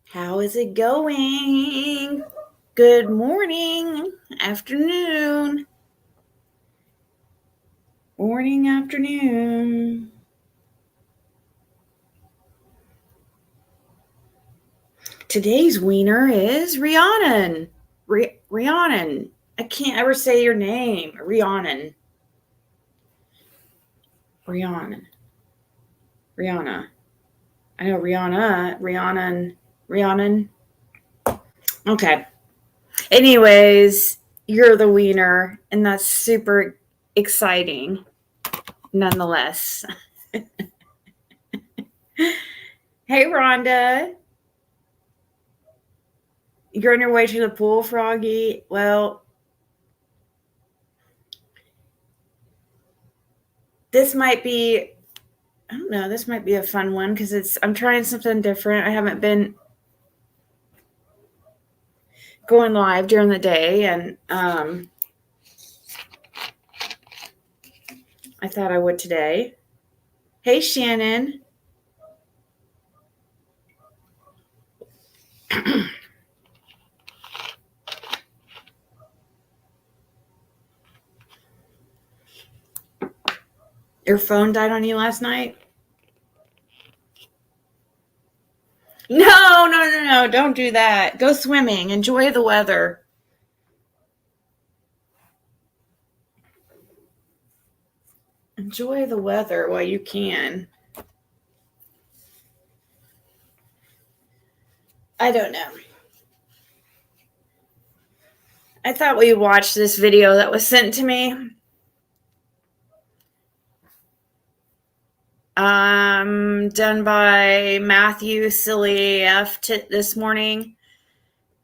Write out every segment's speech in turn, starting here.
How is it going? Good morning, afternoon, morning, afternoon. Today's wiener is Rhiannon. Rhiannon. I can't ever say your name. Rhiannon. Rhiannon. Rihanna. I know Rihanna. Rhiannon. Rhiannon. Okay. Anyways, you're the wiener, and that's super exciting nonetheless. Hey, Rhonda. You're on your way to the pool, Froggy? Well, this might be, I don't know, this might be a fun one because I'm trying something different. I haven't been going live during the day, and I thought I would today. Hey, Shannon. Your phone died on you last night? No. Don't do that. Go swimming. Enjoy the weather. Enjoy the weather while you can. I don't know. I thought we watched this video that was sent to me. Done by Matthew Silly F this morning.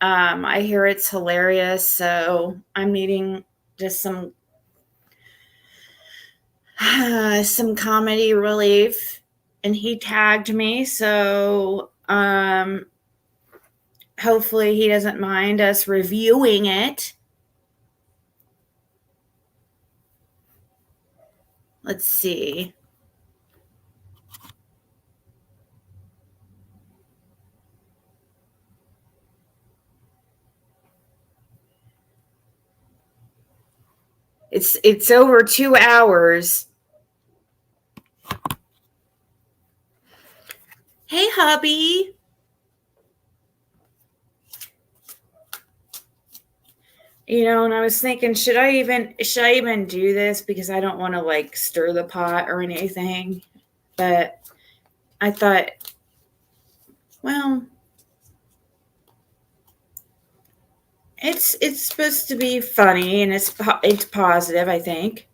I hear it's hilarious, so I'm needing just some comedy relief, and he tagged me, so hopefully he doesn't mind us reviewing it. Let's see. It's over 2 hours. Hey, hubby. And I was thinking, should I even do this, because I don't want to like stir the pot or anything. But I thought, well, it's supposed to be funny, and it's positive, I think.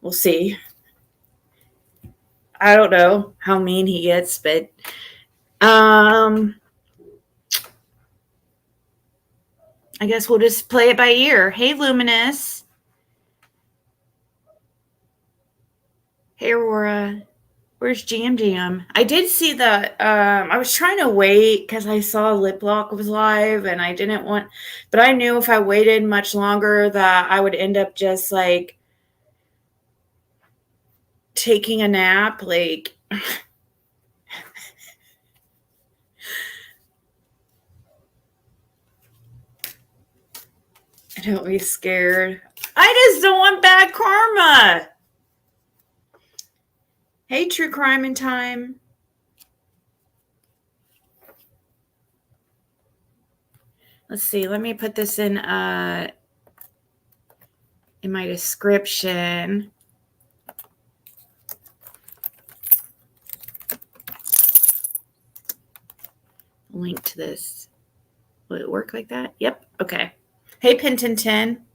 We'll see. I don't know how mean he gets, but I guess we'll just play it by ear. Hey, Luminous. Hey, Aurora. Where's Jam Jam? I did see that. I was trying to wait because I saw Lip Lock was live, and I didn't want, but I knew if I waited much longer that I would end up just like taking a nap. Like, don't be scared. I just don't want bad karma. Hey, True Crime in Time. Let's see. Let me put this in my description. Link to this. Will it work like that? Yep. Okay. Hey, Penton 10.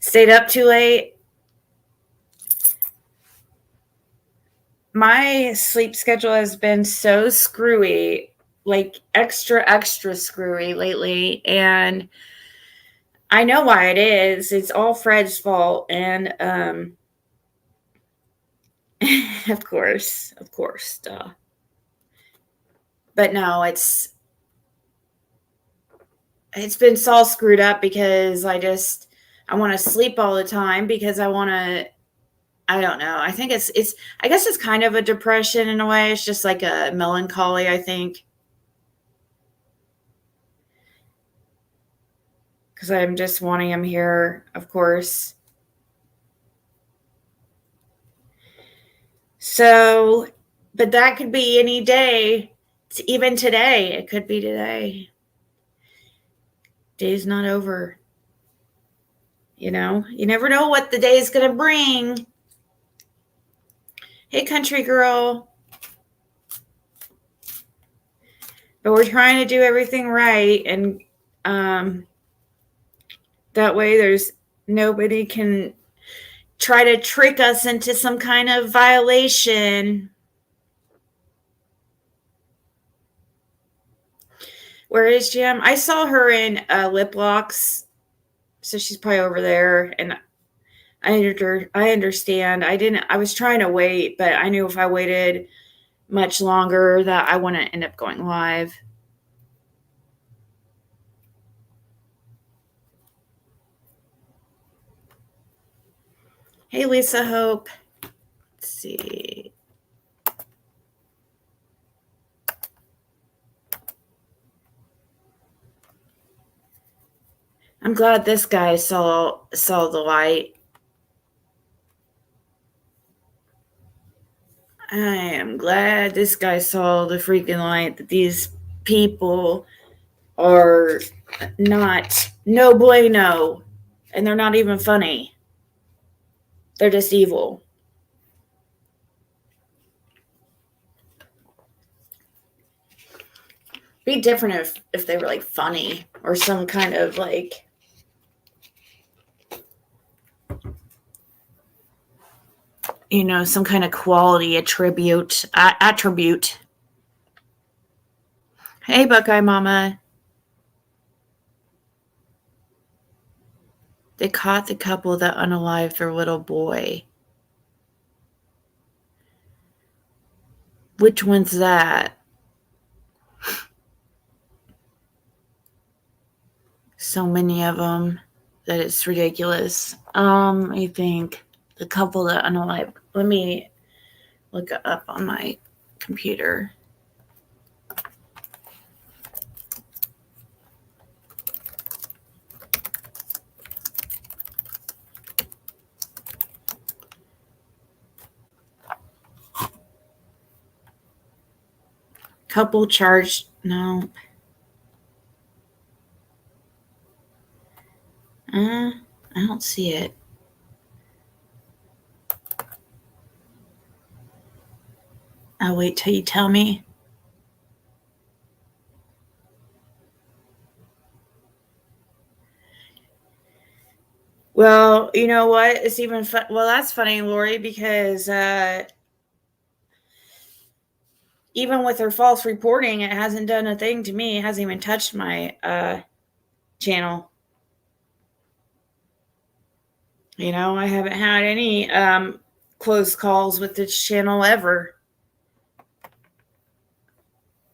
Stayed up too late. My sleep schedule has been so screwy, like extra screwy lately. And I know why it is. It's all Fred's fault. And of course, duh. But no, it's been all screwed up because I I want to sleep all the time because I want to. I don't know. I think it's. I guess it's kind of a depression in a way. It's just like a melancholy. I think because I'm just wanting him here, of course. So, but that could be any day. Even today, it could be today. Day's not over. You never know what the day is going to bring. Hey, country girl. But we're trying to do everything right. And that way there's nobody can try to trick us into some kind of violation. Where is Jim? I saw her in lip locks, so she's probably over there. And I understand. I was trying to wait, but I knew if I waited much longer that I wouldn't end up going live. Hey, Lisa Hope. Let's see. I'm glad this guy saw the light. I am glad this guy saw the freaking light that these people are not no bueno, and they're not even funny. They're just evil. Be different if they were like funny or some kind of like some kind of quality attribute. Hey, Buckeye Mama. They caught the couple that unalived their little boy. Which one's that? So many of them that it's ridiculous. I think the couple that unalived. Let me look it up on my computer. Couple charged. No. I don't see it. I'll wait till you tell me. Well, you know what? It's even fun. Well, that's funny, Lori, because even with her false reporting, it hasn't done a thing to me. It hasn't even touched my channel. I haven't had any close calls with this channel ever.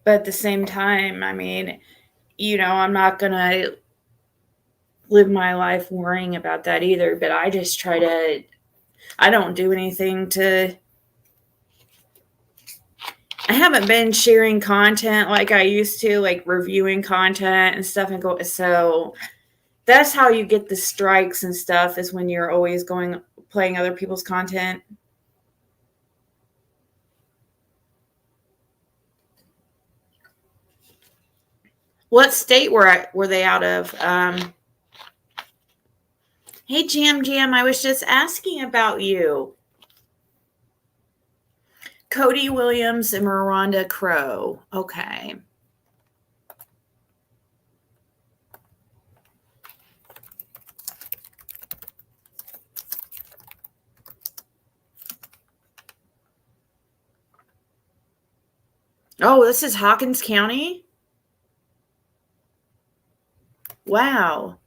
But at the same time, I mean, I'm not going to live my life worrying about that either. But I just I don't do anything I haven't been sharing content like I used to, like reviewing content and stuff so that's how you get the strikes and stuff, is when you're always playing other people's content. What state were they out of? Hey, Jam, I was just asking about you. Cody Williams and Miranda Crow. Okay. Oh, this is Hawkins County? Wow.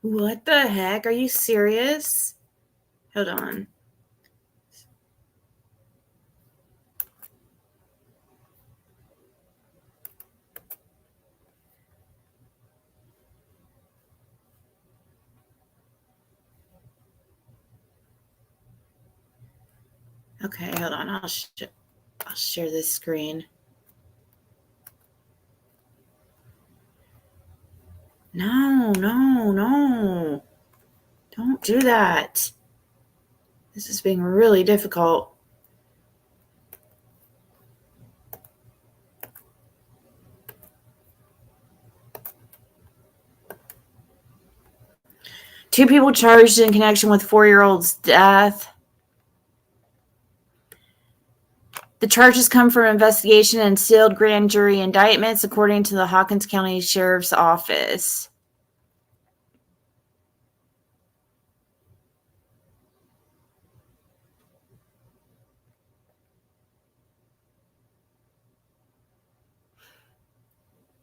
What the heck? Are you serious? Hold on. Okay, hold on. I'll share this screen. No. Don't do that. This is being really difficult. Two people charged in connection with 4-year-old's death. The charges come from investigation and sealed grand jury indictments, according to the Hawkins County Sheriff's Office.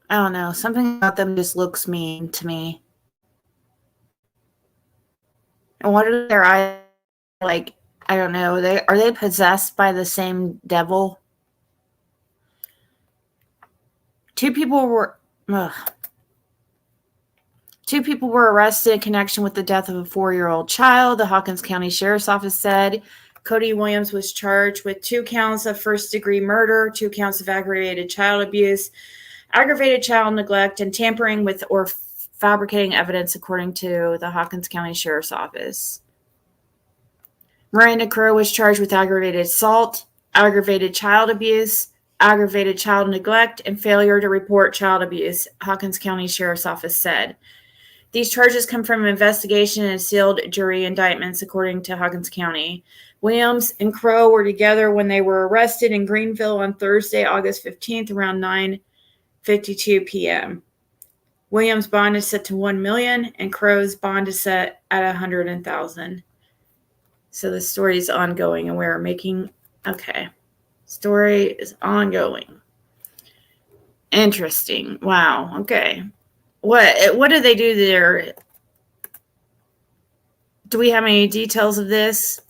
I don't know. Something about them just looks mean to me. And what are their eyes like? I don't know. Are they possessed by the same devil? Two people were arrested in connection with the death of a 4-year-old child, the Hawkins County Sheriff's Office said. Cody Williams was charged with 2 counts of first-degree murder, 2 counts of aggravated child abuse, aggravated child neglect, and tampering with or fabricating evidence, according to the Hawkins County Sheriff's Office. Miranda Crow was charged with aggravated assault, aggravated child abuse, aggravated child neglect, and failure to report child abuse, Hawkins County Sheriff's Office said. These charges come from investigation and sealed jury indictments, according to Hawkins County. Williams and Crow were together when they were arrested in Greenville on Thursday, August 15th, around 9:52 p.m. Williams' bond is set to $1 million, and Crow's bond is set at $100,000. So the story is ongoing, and we're making story is ongoing. Interesting. Wow. Okay. What did they do there? Do we have any details of this?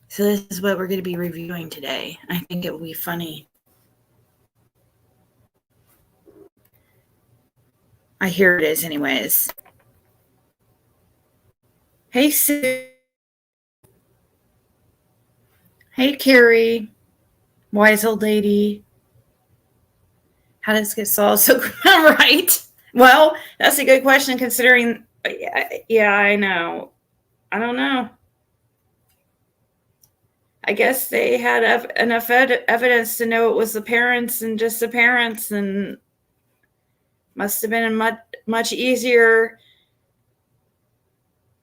So this is what we're going to be reviewing today. I think it will be funny. I hear it is anyways. Hey, Sue. Hey, Carrie. Wise old lady. How does get solved? So right. Well, that's a good question considering. Yeah, I know. I don't know. I guess they had enough evidence to know it was the parents and just the parents, and must have been a much easier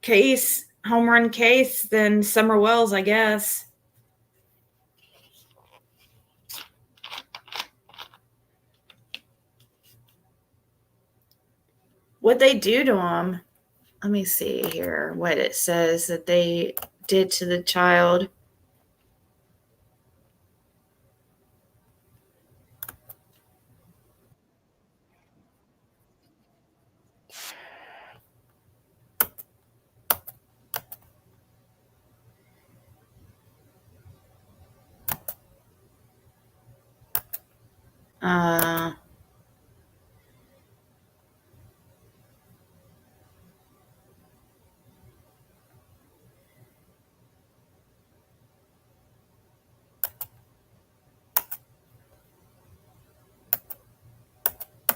case, home run case than Summer Wells, I guess. What'd they do to him? Let me see here what it says that they did to the child.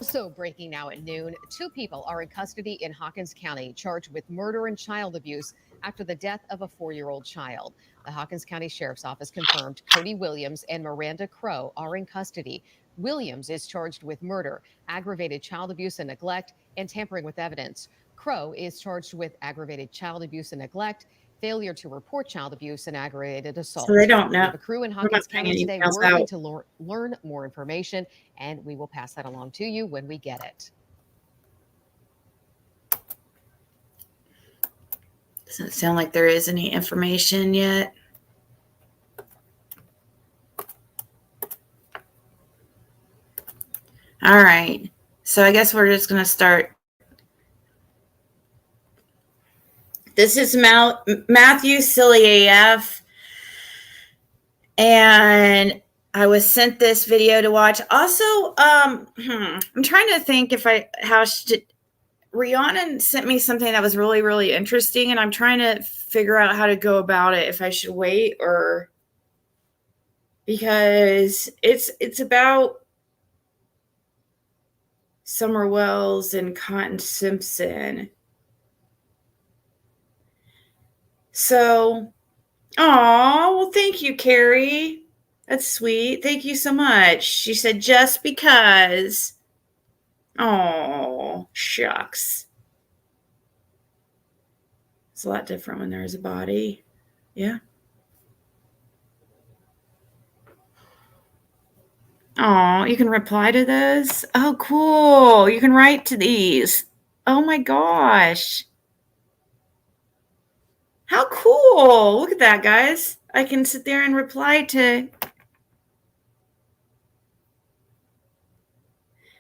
Also breaking now at noon, 2 people are in custody in Hawkins County charged with murder and child abuse after the death of a 4-year-old child. The Hawkins County Sheriff's Office confirmed Cody Williams and Miranda Crow are in custody. Williams is charged with murder, aggravated child abuse and neglect, and tampering with evidence. Crow is charged with aggravated child abuse and neglect, failure to report child abuse, and aggravated assault. So they don't know. We have a crew in Hawkins County today working to learn more information, and we will pass that along to you when we get it. Doesn't sound like there is any information yet. All right. So I guess we're just going to start. This is Matthew Silly AF. And I was sent this video to watch. Also, I'm trying to think if Rihanna sent me something that was really, really interesting, and I'm trying to figure out how to go about it. If I should wait or because it's about Summer Wells and Cotton Simpson. So, well, thank you, Carrie. That's sweet. Thank you so much. She said, just because. Oh, shucks. It's a lot different when there's a body. Yeah. Oh, you can reply to those? Oh, cool. You can write to these. Oh my gosh. How cool. Look at that, guys. I can sit there and reply to.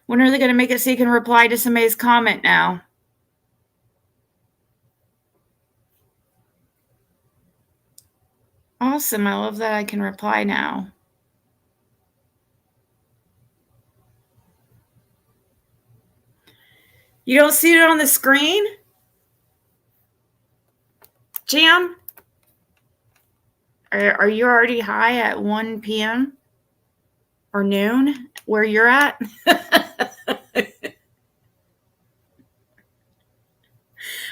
When are they going to make it so you can reply to somebody's comment now? Awesome. I love that I can reply now. You don't see it on the screen? Jam? Are you already high at 1 p.m. or noon where you're at?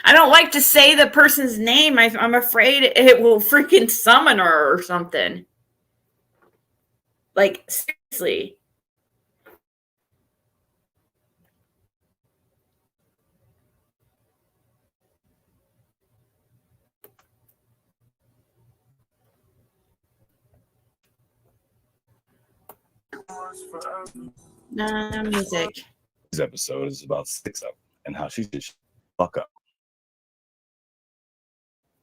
I don't like to say the person's name. I'm afraid it will freaking summon her or something. Like, seriously. No music. This episode is about 6 up and how she should fuck up.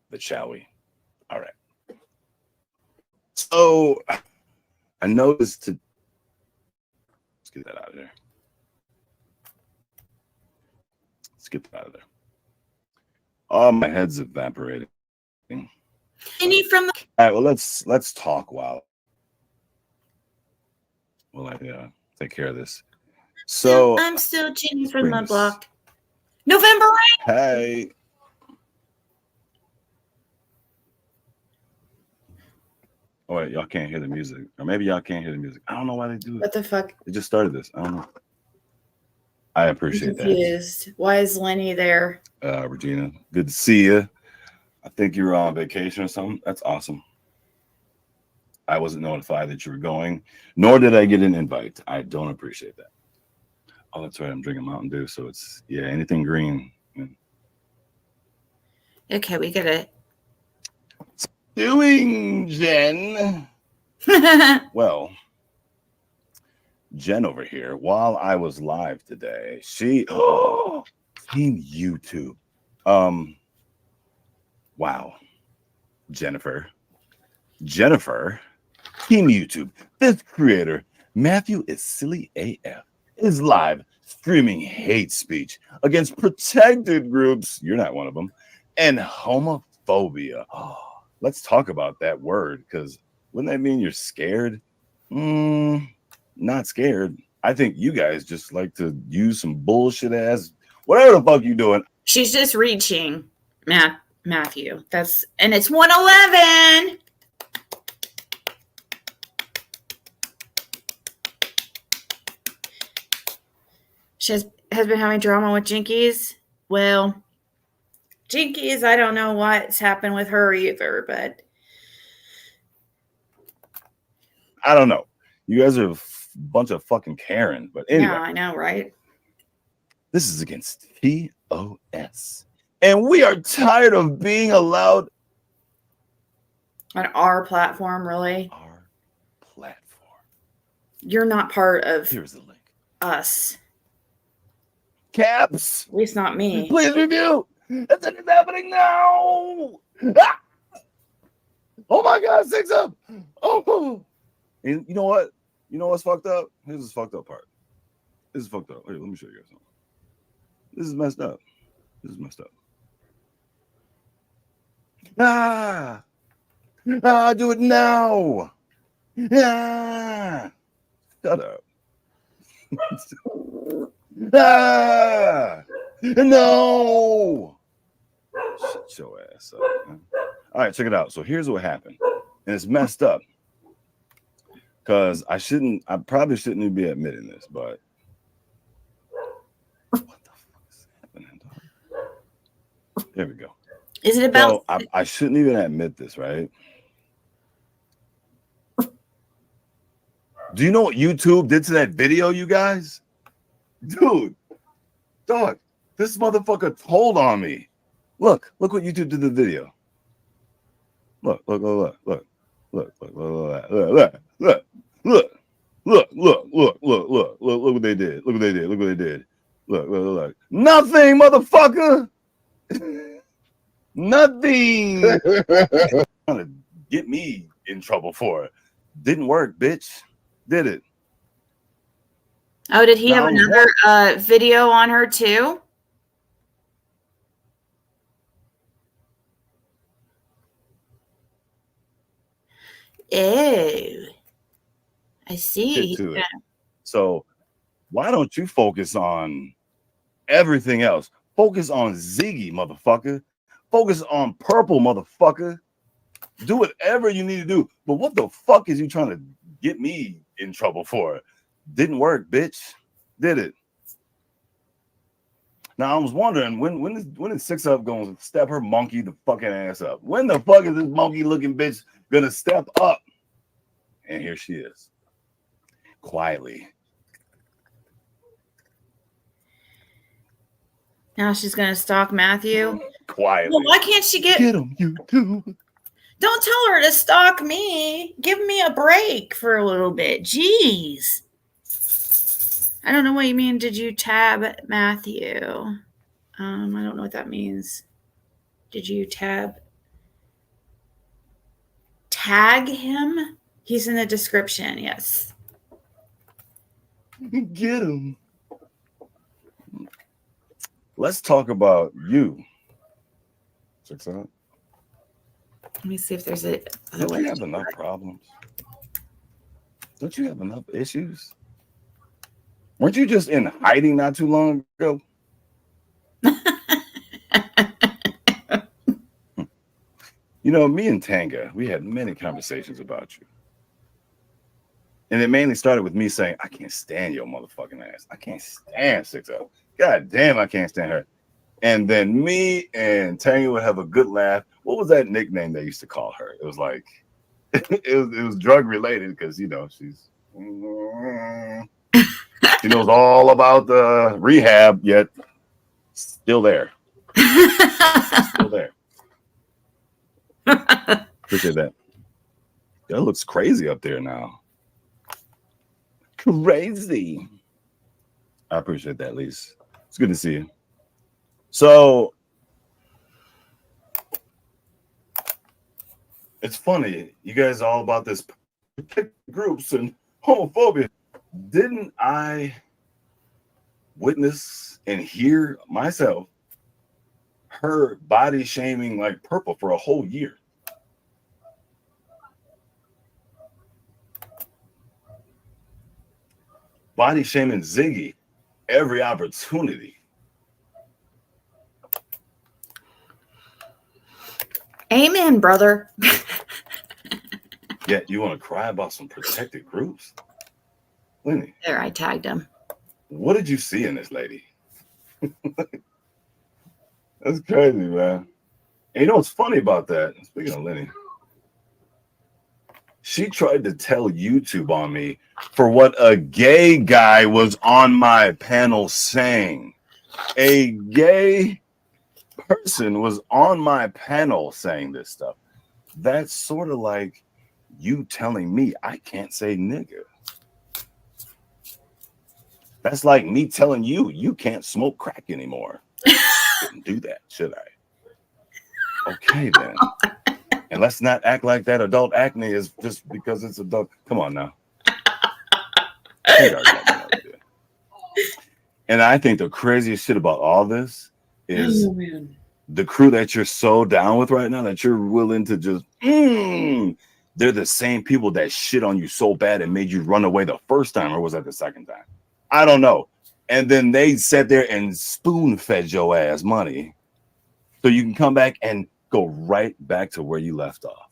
But shall we? All right. So I noticed let's get that out of there. Let's get that out of there. Oh, my head's evaporating. Any from the. All right, well, let's talk while I take care of this. So I'm still Jenny from the block. November rain. Hey. Oh wait, y'all can't hear the music. Or maybe y'all can't hear the music. I don't know why they do it. What the fuck? They just started this. I don't know. I appreciate I'm confused. that. Why is Lenny there? Regina, good to see you. I think you were on vacation or something. That's awesome. I wasn't notified that you were going, nor did I get an invite. I don't appreciate that. Oh, that's right. I'm drinking Mountain Dew, so it's anything green. Okay, we get it. Doing, Jen? Well, Jen over here, while I was live today, she Team YouTube. Wow. Jennifer, Team YouTube. This creator, Matthew is silly AF, is live streaming hate speech against protected groups. You're not one of them. And homophobia. Oh, let's talk about that word, because wouldn't that mean you're scared? Not scared. I think you guys just like to use some bullshit ass whatever the fuck you doing. She's just reaching, Matthew. And it's 111. She has been having drama with Jinkies. Well, Jinkies, I don't know what's happened with her either, but I don't know. You guys are a bunch of fucking Karen, but anyway. Yeah, I know, right? This is against TOS. And we are tired of being allowed on our platform, really. Our platform. You're not part of Here's the link. Us. Caps. At least not me. Please review. It's happening now. Ah! Oh my God, 6 up. Oh. And you know what? You know what's fucked up? Here's the fucked up part. This is fucked up. Here, let me show you guys something. This is messed up. Do it now. Ah, shut up. Ah, no. Shut your ass up, man. All right, check it out. So here's what happened. And it's messed up. Because I probably shouldn't even be admitting this, but what the fuck is happening, dog? There we go. Is it about? So I shouldn't even admit this, right? Do you know what YouTube did to that video, you guys? Dude, dog, this motherfucker told on me. Look what YouTube did to the video. Look, look, look, look, look, look, look, look, look, look, look, look, look, look, look, look what they did. Look what they did. Look what they did. Look, look, look. Nothing, motherfucker. Nothing. Trying to get me in trouble for it. Didn't work, bitch. Did it? Oh, did he have another video on her too? Oh, I see. Yeah. So why don't you focus on everything else? Focus on Ziggy, motherfucker. Focus on Purple, motherfucker. Do whatever you need to do. But what the fuck is you trying to get me in trouble for? Didn't work, bitch. Did it? Now I was wondering when is 6 Up gonna step her monkey the fucking ass up? When the fuck is this monkey looking bitch gonna step up? And here she is. Quietly. Now she's gonna stalk Matthew. Quietly. Well, why can't she get him, YouTube? Don't tell her to stalk me. Give me a break for a little bit. Jeez. I don't know what you mean. Did you tab Matthew? I don't know what that means. Did you tag him? He's in the description. Yes. Get him. Let's talk about you. 6 Up. Let me see if there's a. Don't you have enough problems? Don't you have enough issues? Weren't you just in hiding not too long ago? You know, me and Tanga, we had many conversations about you. And it mainly started with me saying, I can't stand your motherfucking ass. I can't stand 6 Up. God damn, I can't stand her. And then me and Tanga would have a good laugh. What was that nickname they used to call her? It was like, it was drug related because, you know, she knows all about the rehab, yet still there. Still there. Appreciate that. That looks crazy up there now. Crazy. I appreciate that, Lise. It's good to see you. So it's funny, you guys are all about this groups and homophobia. Didn't I witness and hear myself her body shaming like Purple for a whole year? Body shaming Ziggy every opportunity. Amen, brother. Yet you want to cry about some protected groups? Lenny. There, I tagged him. What did you see in this lady? That's crazy, man. And you know what's funny about that? Speaking of Lenny, she tried to tell YouTube on me for what a gay guy was on my panel saying. A gay person was on my panel saying this stuff. That's sort of like you telling me I can't say nigga. That's like me telling you you can't smoke crack anymore. Shouldn't do that, should I? Okay, then. And let's not act like that adult acne is just because it's adult. Come on now. And I think the craziest shit about all this is the crew that you're so down with right now that you're willing to just they're the same people that shit on you so bad and made you run away the first time, or was that the second time? I don't know. And then they sat there and spoon fed your ass money so you can come back and go right back to where you left off.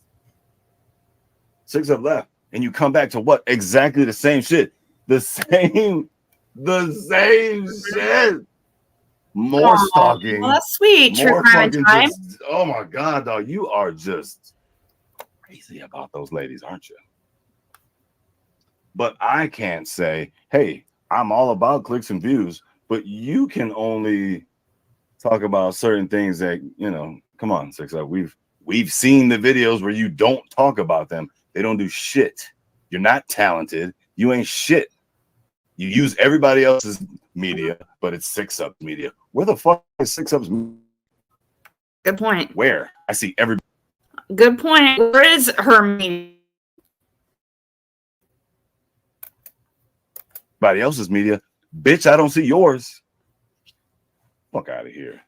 6 up left, and you come back to what? Exactly the same shit. The same shit. More stalking. Well, that's sweet. True More crime fucking time. just, oh my God, dog. You are just crazy about those ladies, aren't you? But I can't say, hey, I'm all about clicks and views, but you can only talk about certain things that, come on, 6 up. We've seen the videos where you don't talk about them. They don't do shit. You're not talented. You ain't shit. You use everybody else's media, but it's 6 up media. Where the fuck is 6 up's media? Good point. Where? I see everybody. Good point. Where is her media? Everybody else's media. Bitch, I don't see yours. Fuck out of here.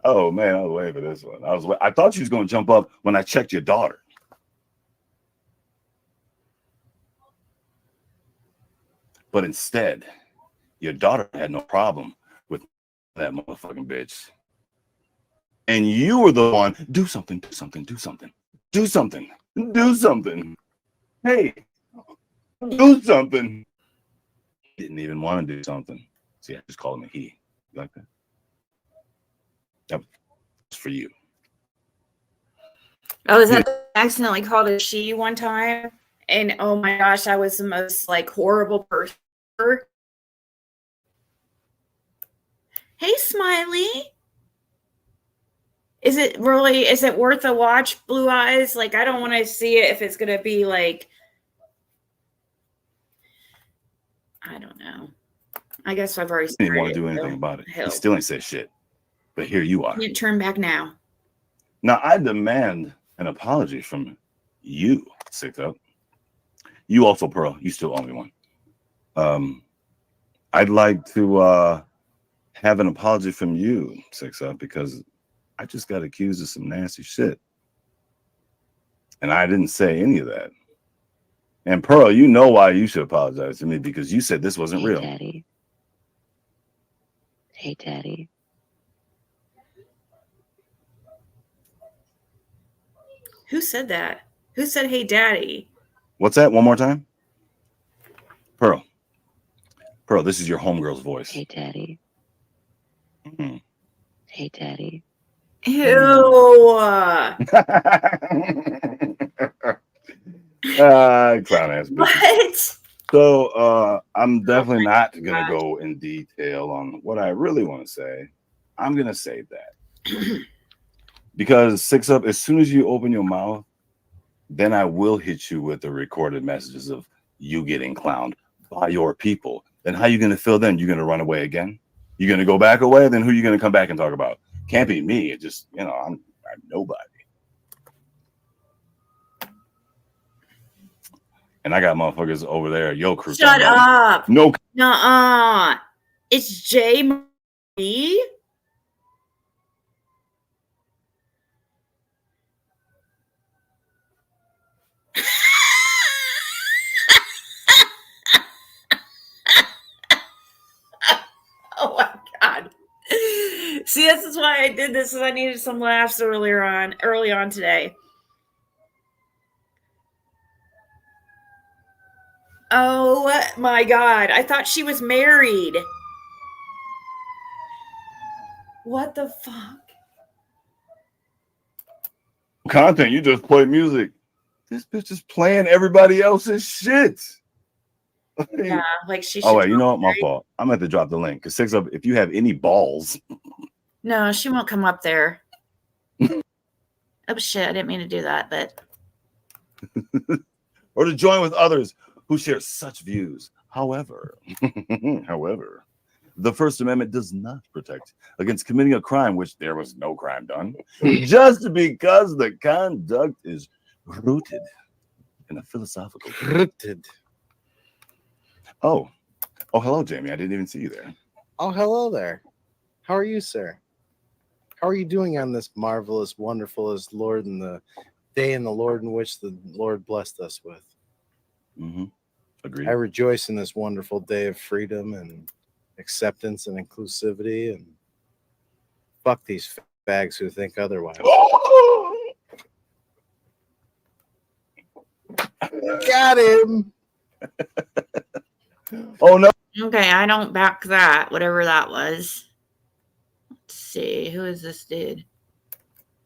Oh man, I was waiting for this one. I thought you was gonna jump up when I checked your daughter. But instead, your daughter had no problem with that motherfucking bitch. And you were the one, do something, do something, do something, do something, do something. Hey, do something. Didn't even want to do something. See, I just called him a he. You like that? That was for you. Oh, is that I accidentally called it she one time? And oh my gosh, I was the most like horrible person. Hey, Smiley. Is it worth a watch, Blue Eyes? Like, I don't want to see it if it's going to be like, I don't know. I guess I've already Didn't want to do anything about it. He still ain't said shit. But here you are. Can't turn back now. Now, I demand an apology from you, 6 up. You also, Pearl. You still owe me one. I'd like to have an apology from you, 6 up, because I just got accused of some nasty shit. And I didn't say any of that. And Pearl, you know why you should apologize to me, because you said this wasn't real. Daddy. Hey, Daddy. Who said that? Who said, hey, Daddy? What's that? One more time? Pearl. Pearl, this is your homegirl's voice. Hey, Daddy. Mm-hmm. Hey, Daddy. Ew. Clown ass bitch. What? So I'm definitely not gonna go in detail on what I really want to say. I'm gonna save that. Because 6 up, as soon as you open your mouth, then I will hit you with the recorded messages of you getting clowned by your people. Then how you gonna feel then? You're gonna run away again? You're gonna go back away? Then who you gonna come back and talk about? Can't be me. It just, I'm nobody. And I got motherfuckers over there. Yo, crew. Shut up. No. Nuh-uh. It's J. Marie? Oh my God. See, this is why I did this, is I needed some laughs early on today. Oh my God. I thought she was married. What the fuck? Content, you just play music. This bitch is playing everybody else's shit. Yeah, like she should. Oh, wait, you know what? My fault. I'm going to have to drop the link. Because 6 up, if you have any balls. No, she won't come up there. Oh, shit. I didn't mean to do that, but. Or to join with others who share such views. However, the First Amendment does not protect against committing a crime which there was no crime done, just because the conduct is rooted in a philosophical. Rooted. Oh, hello, Jamie. I didn't even see you there. Oh, hello there. How are you, sir? How are you doing on this marvelous, wonderful as Lord and the day in the Lord in which the Lord blessed us with. Mm-hmm. Agreed. I rejoice in this wonderful day of freedom and acceptance and inclusivity, and fuck these fags who think otherwise. Got him. Oh no. Okay, I don't back that, whatever that was. Let's see, who is this dude?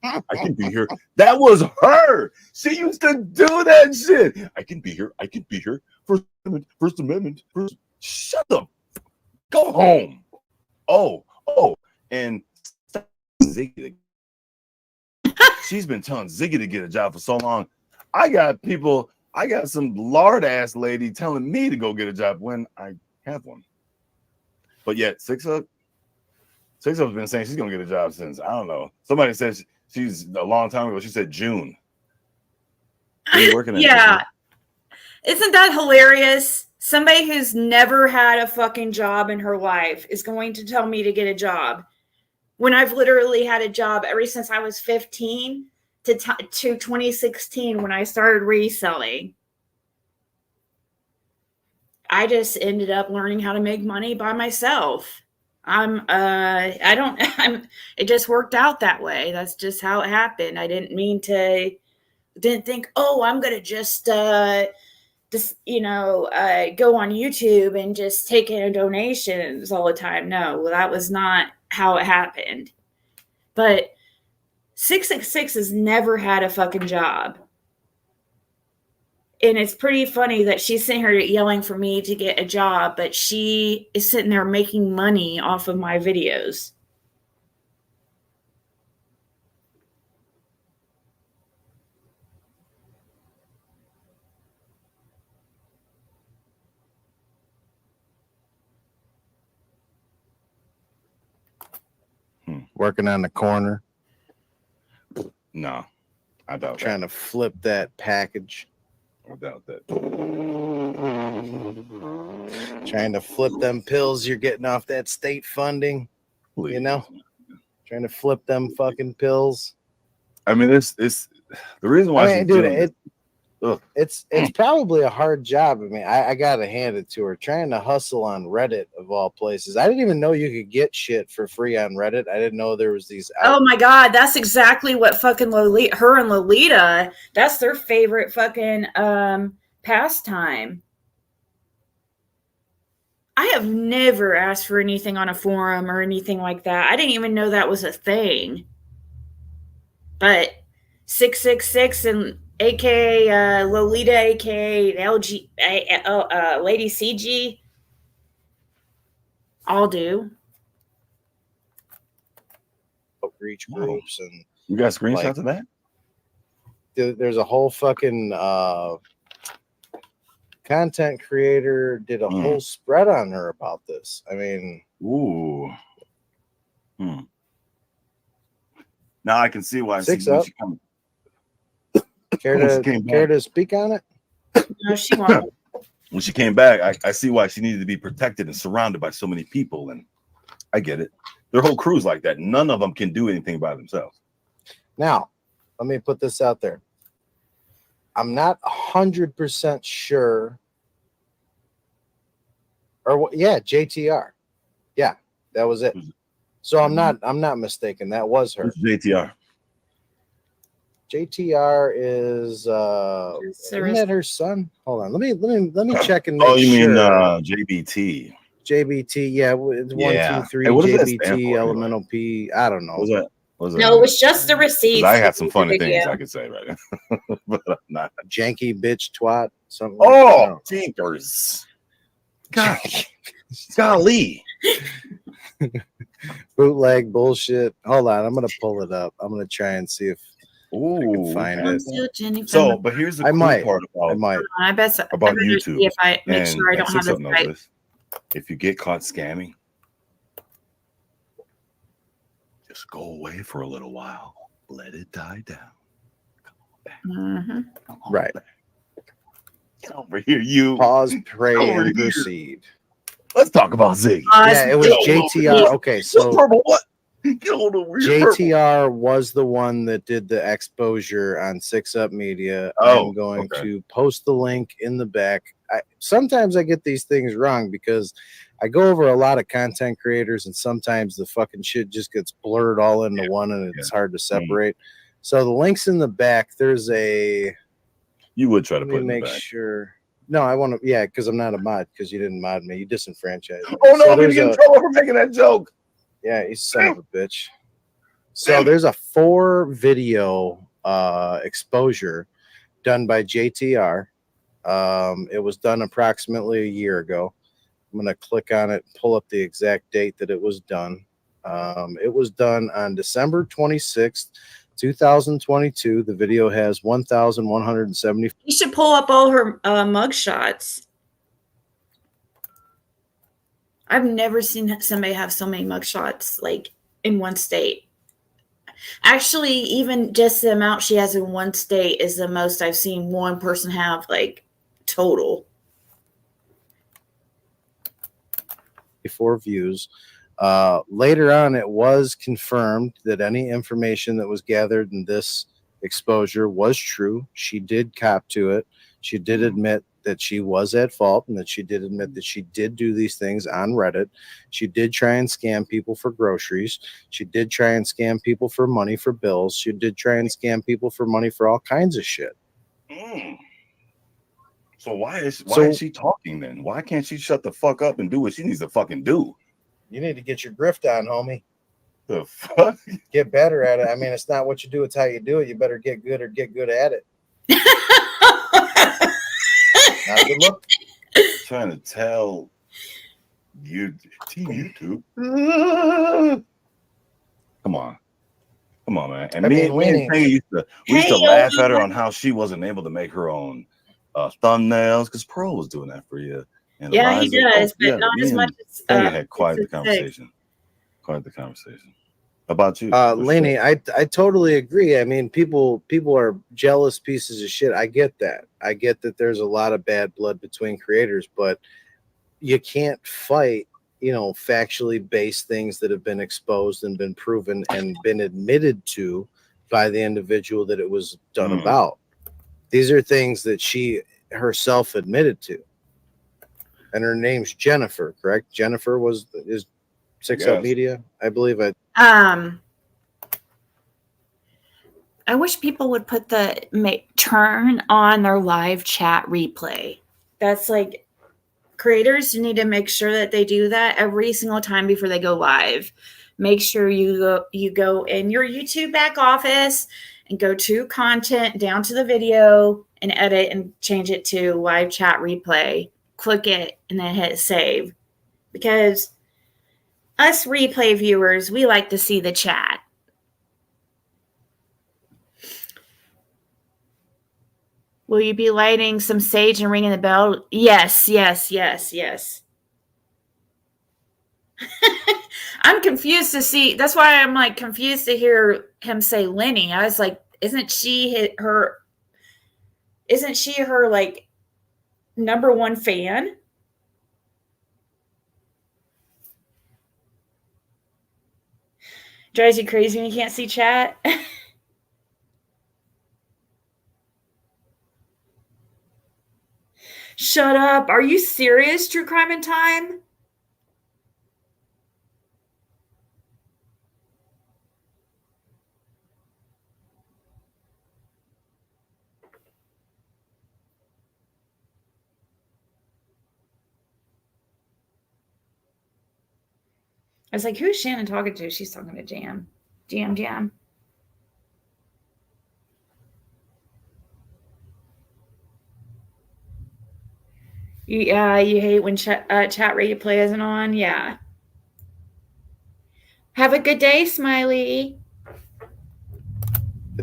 I can be here. That was her. She used to do that shit. I can be here. I can be here. First Amendment. First Amendment. First. Shut up. Go home. Oh. And Ziggy. She's been telling Ziggy to get a job for so long. I got some lard ass lady telling me to go get a job when I have one. But yet, Six Up's been saying she's gonna get a job since, I don't know. Somebody says she's a long time ago. She said June. Working Yeah. Isn't that hilarious? Somebody who's never had a fucking job in her life is going to tell me to get a job when I've literally had a job ever since I was 15 to 2016 when I started reselling. I just ended up learning how to make money by myself. It just worked out that way. That's just how it happened. I didn't think, oh, I'm going to just go on YouTube and just take in donations all the time. No, that was not how it happened. But 666 has never had a fucking job. And it's pretty funny that she's sitting here yelling for me to get a job, but she is sitting there making money off of my videos. Working on the corner. No, I doubt trying to flip that package. I doubt that. Trying to flip them pills you're getting off that state funding. Please. You know? Trying to flip them fucking pills. I mean, it's the reason why she's doing it. It's probably a hard job. I mean, I gotta hand it to her. Trying to hustle on Reddit of all places. I didn't even know you could get shit for free on Reddit. I didn't know there was these. Oh my god, that's exactly what fucking her and Lolita. That's their favorite fucking pastime. I have never asked for anything on a forum or anything like that. I didn't even know that was a thing. But 666 and aka Lolita, aka LG, Lady CG, all do. Outreach groups and you got screenshots of that? There's a whole fucking content creator did a whole spread on her about this. I mean, Now I can see why. Six Up. Care to speak on it? No, she won't. When she came back, I see why she needed to be protected and surrounded by so many people, and I get it. Their whole crew's like that. None of them can do anything by themselves. Now, let me put this out there. I'm not 100% sure. Or yeah, JTR. Yeah, that was it. So I'm not mistaken. That was her. Who's JTR? JTR is isn't that her son? Hold on. Let me check and make sure. Oh, you mean JBT? JBT, yeah, it's 1, 2, 3. JBT, Elemental P. I don't know. Was no, it was just the receipts. I had some funny things I could say right now, but I'm not. Janky bitch twat. Something. Oh, tinkers. God, golly. Bootleg bullshit. Hold on, I'm gonna pull it up. I'm gonna try and see if I can find it. So, but here's the cool part about about YouTube. If I make sure I don't have this. If you get caught scamming, just go away for a little while. Let it die down. Come on back. Come on right. Back. Get over here, you. Pause, pray, and proceed. Let's talk about Ziggy. Yeah, it was JTR. Okay, so purple what? Get on the weird purple. JTR was the one that did the exposure on 6up Media. Oh, I'm going okay. to post the link in the back. Sometimes I get these things wrong because I go over a lot of content creators and sometimes the fucking shit just gets blurred all into one and it's hard to separate. So the link's in the back. There's a... You would try to Let put me it in the make back. sure. No, I want to... Yeah, because I'm not a mod because you didn't mod me. You disenfranchised me. Oh, no, So I'm going to there's get in a... trouble for making that joke. Yeah, you son of a bitch. So there's a 4-video exposure done by JTR. It was done approximately a year ago. I'm going to click on it, pull up the exact date that it was done. It was done on December 26th, 2022. The video has 1,170. You should pull up all her mug shots. I've never seen somebody have so many mug shots like in one state. Actually, even just the amount she has in one state is the most I've seen one person have, like, total. 4 views. Later on, it was confirmed that any information that was gathered in this exposure was true. She did cop to it. She did admit that she was at fault and that she did admit that she did do these things on Reddit. She did try and scam people for groceries. She did try and scam people for money for bills. She did try and scam people for money for all kinds of shit. So why is she talking then? Why can't she shut the fuck up and do what she needs to fucking do? You need to get your grift on, homie. The fuck? Get better at it. I mean, it's not what you do, it's how you do it. You better get good or get good at it. Not a good look. Trying to tell you, Team YouTube. Come on, man. And me and Peggy used to laugh at her on how she wasn't able to make her own thumbnails because Pro was doing that for you. And yeah, he does, but not as much as Peggy had quite the conversation. Quite the conversation. About you, Lainey, I totally agree. I mean, people are jealous pieces of shit. I get that. I get that there's a lot of bad blood between creators, but you can't fight, factually based things that have been exposed and been proven and been admitted to by the individual that it was done about. These are things that she herself admitted to. And her name's Jennifer, correct? Jennifer is 6up Media, I believe. I wish people would put turn on their live chat replay. That's like, creators need to make sure that they do that every single time before they go live. Make sure you go in your YouTube back office and go to content, down to the video, and edit and change it to live chat replay. Click it and then hit save. Because us replay viewers, we like to see the chat. Will you be lighting some sage and ringing the bell? Yes. I'm confused to see. That's why I'm like confused to hear him say Lenny. I was like, isn't she her like number one fan? Drives you crazy when you can't see chat. Shut up. Are you serious, True Crime in Time? I was like, who's Shannon talking to? She's talking to Jam. Jam. Yeah, you hate when chat replay isn't on? Yeah. Have a good day, Smiley.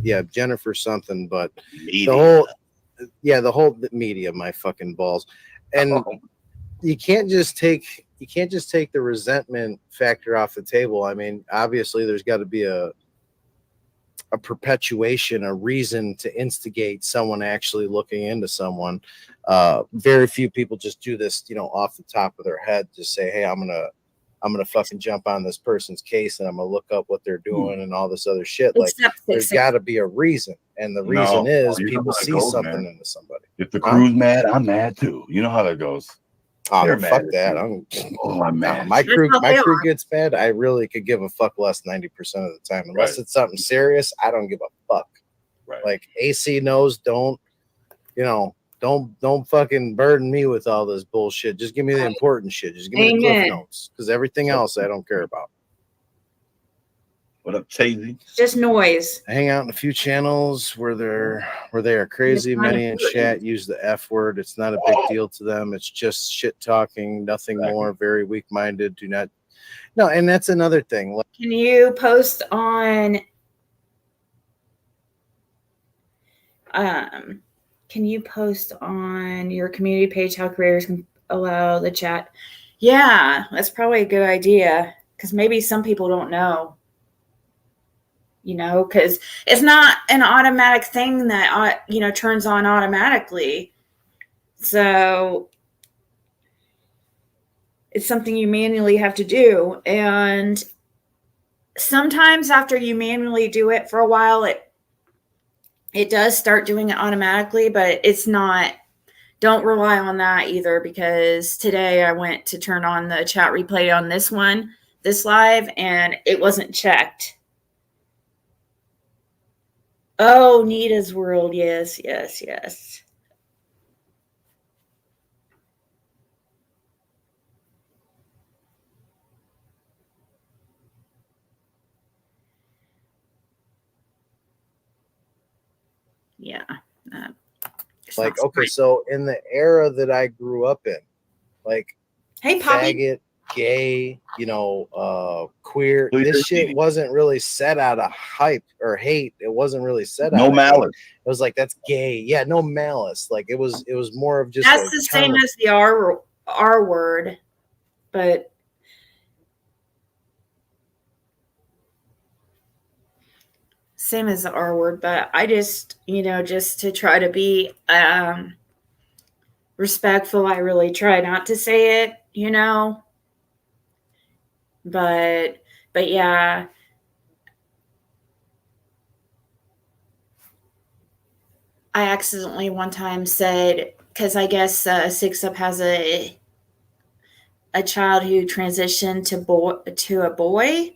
Yeah, Jennifer something, but the whole media, my fucking balls. And you can't just take the resentment factor off the table. I mean, obviously there's got to be a perpetuation, a reason to instigate someone actually looking into someone. Very few people just do this, off the top of their head, just say, hey, I'm gonna I'm gonna fucking jump on this person's case and I'm gonna look up what they're doing and all this other shit. Like, Except there's got to be a reason, and the reason is you know people how it see goes, something man. into somebody. If the crew's mad, I'm mad too. You know how that goes. Oh, They're no, mad fuck at that. you. I'm I'm mad. my That's crew. how My they crew are. gets mad. I really could give a fuck less 90% of the time, unless Right. it's something serious. I don't give a fuck. Right. Like AC knows, don't fucking burden me with all this bullshit. Just give me the important shit. Just give me the cliff Amen. notes, because everything else I don't care about. What up, Chasey? It's just noise. I hang out in a few channels where they are crazy. It's Many in important. chat use the F word. It's not a big deal to them. It's just shit talking, nothing more. Very weak minded. Do not. No, and that's another thing. Like, Can you post on can you post on your community page how creators can allow the chat? Yeah, that's probably a good idea, because maybe some people don't know. You know, because it's not an automatic thing that turns on automatically. So it's something you manually have to do, and sometimes after you manually do it for a while, it does start doing it automatically, but it's not. Don't rely on that either, because today I went to turn on the chat replay on this live, and it wasn't checked. Oh, Nita's World. Yes. Yeah. okay, right. So in the era that I grew up in, like, hey, Poppy, faggot, gay, queer, this shit wasn't really said out of hype or hate. It wasn't really said out of malice. Hate. It was like, that's gay. Yeah, no malice. Like, it was more of just that's the same as the R word, but same as the R word. But I just, just to try to be respectful, I really try not to say it, but yeah. I accidentally one time said, because I guess 6 Up has a child who transitioned to a boy,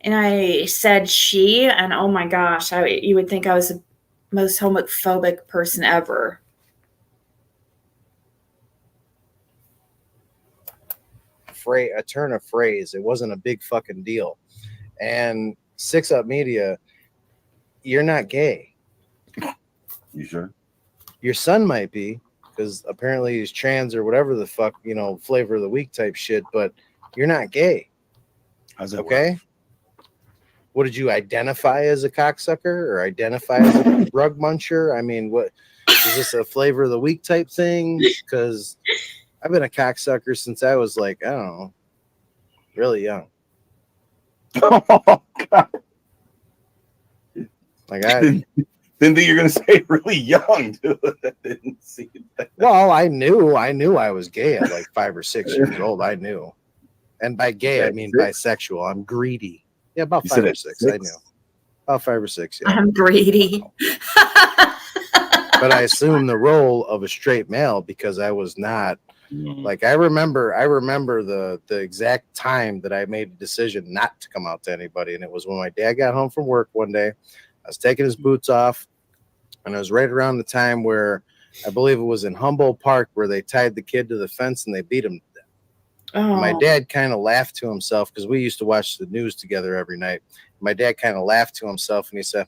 and I said she, and oh my gosh, you would think I was the most homophobic person ever. A turn of phrase. It wasn't a big fucking deal. And 6 Up Media, you're not gay. You sure? Your son might be, because apparently he's trans or whatever the fuck, flavor of the week type shit, but you're not gay. How's that okay? work? What did you identify as, a cocksucker, or identify as a rug muncher? I mean, what is this, a flavor of the week type thing? Because I've been a cocksucker since I was like, I don't know, really young. Oh, God. Like, I didn't think you're gonna say really young, dude. I didn't see it. Well, I knew I was gay at like 5 or 6 years old. I knew, and by gay I mean bisexual. I'm greedy. Yeah, about 5 or 6. I knew about 5 or 6. Yeah, I'm greedy. But I assumed the role of a straight male because I was not. Like, I remember the exact time that I made a decision not to come out to anybody, and it was when my dad got home from work one day. I was taking his boots off, and it was right around the time where I believe it was in Humboldt Park where they tied the kid to the fence and they beat him to death. Oh. My dad kind of laughed to himself, because we used to watch the news together every night. My dad kind of laughed to himself and he said,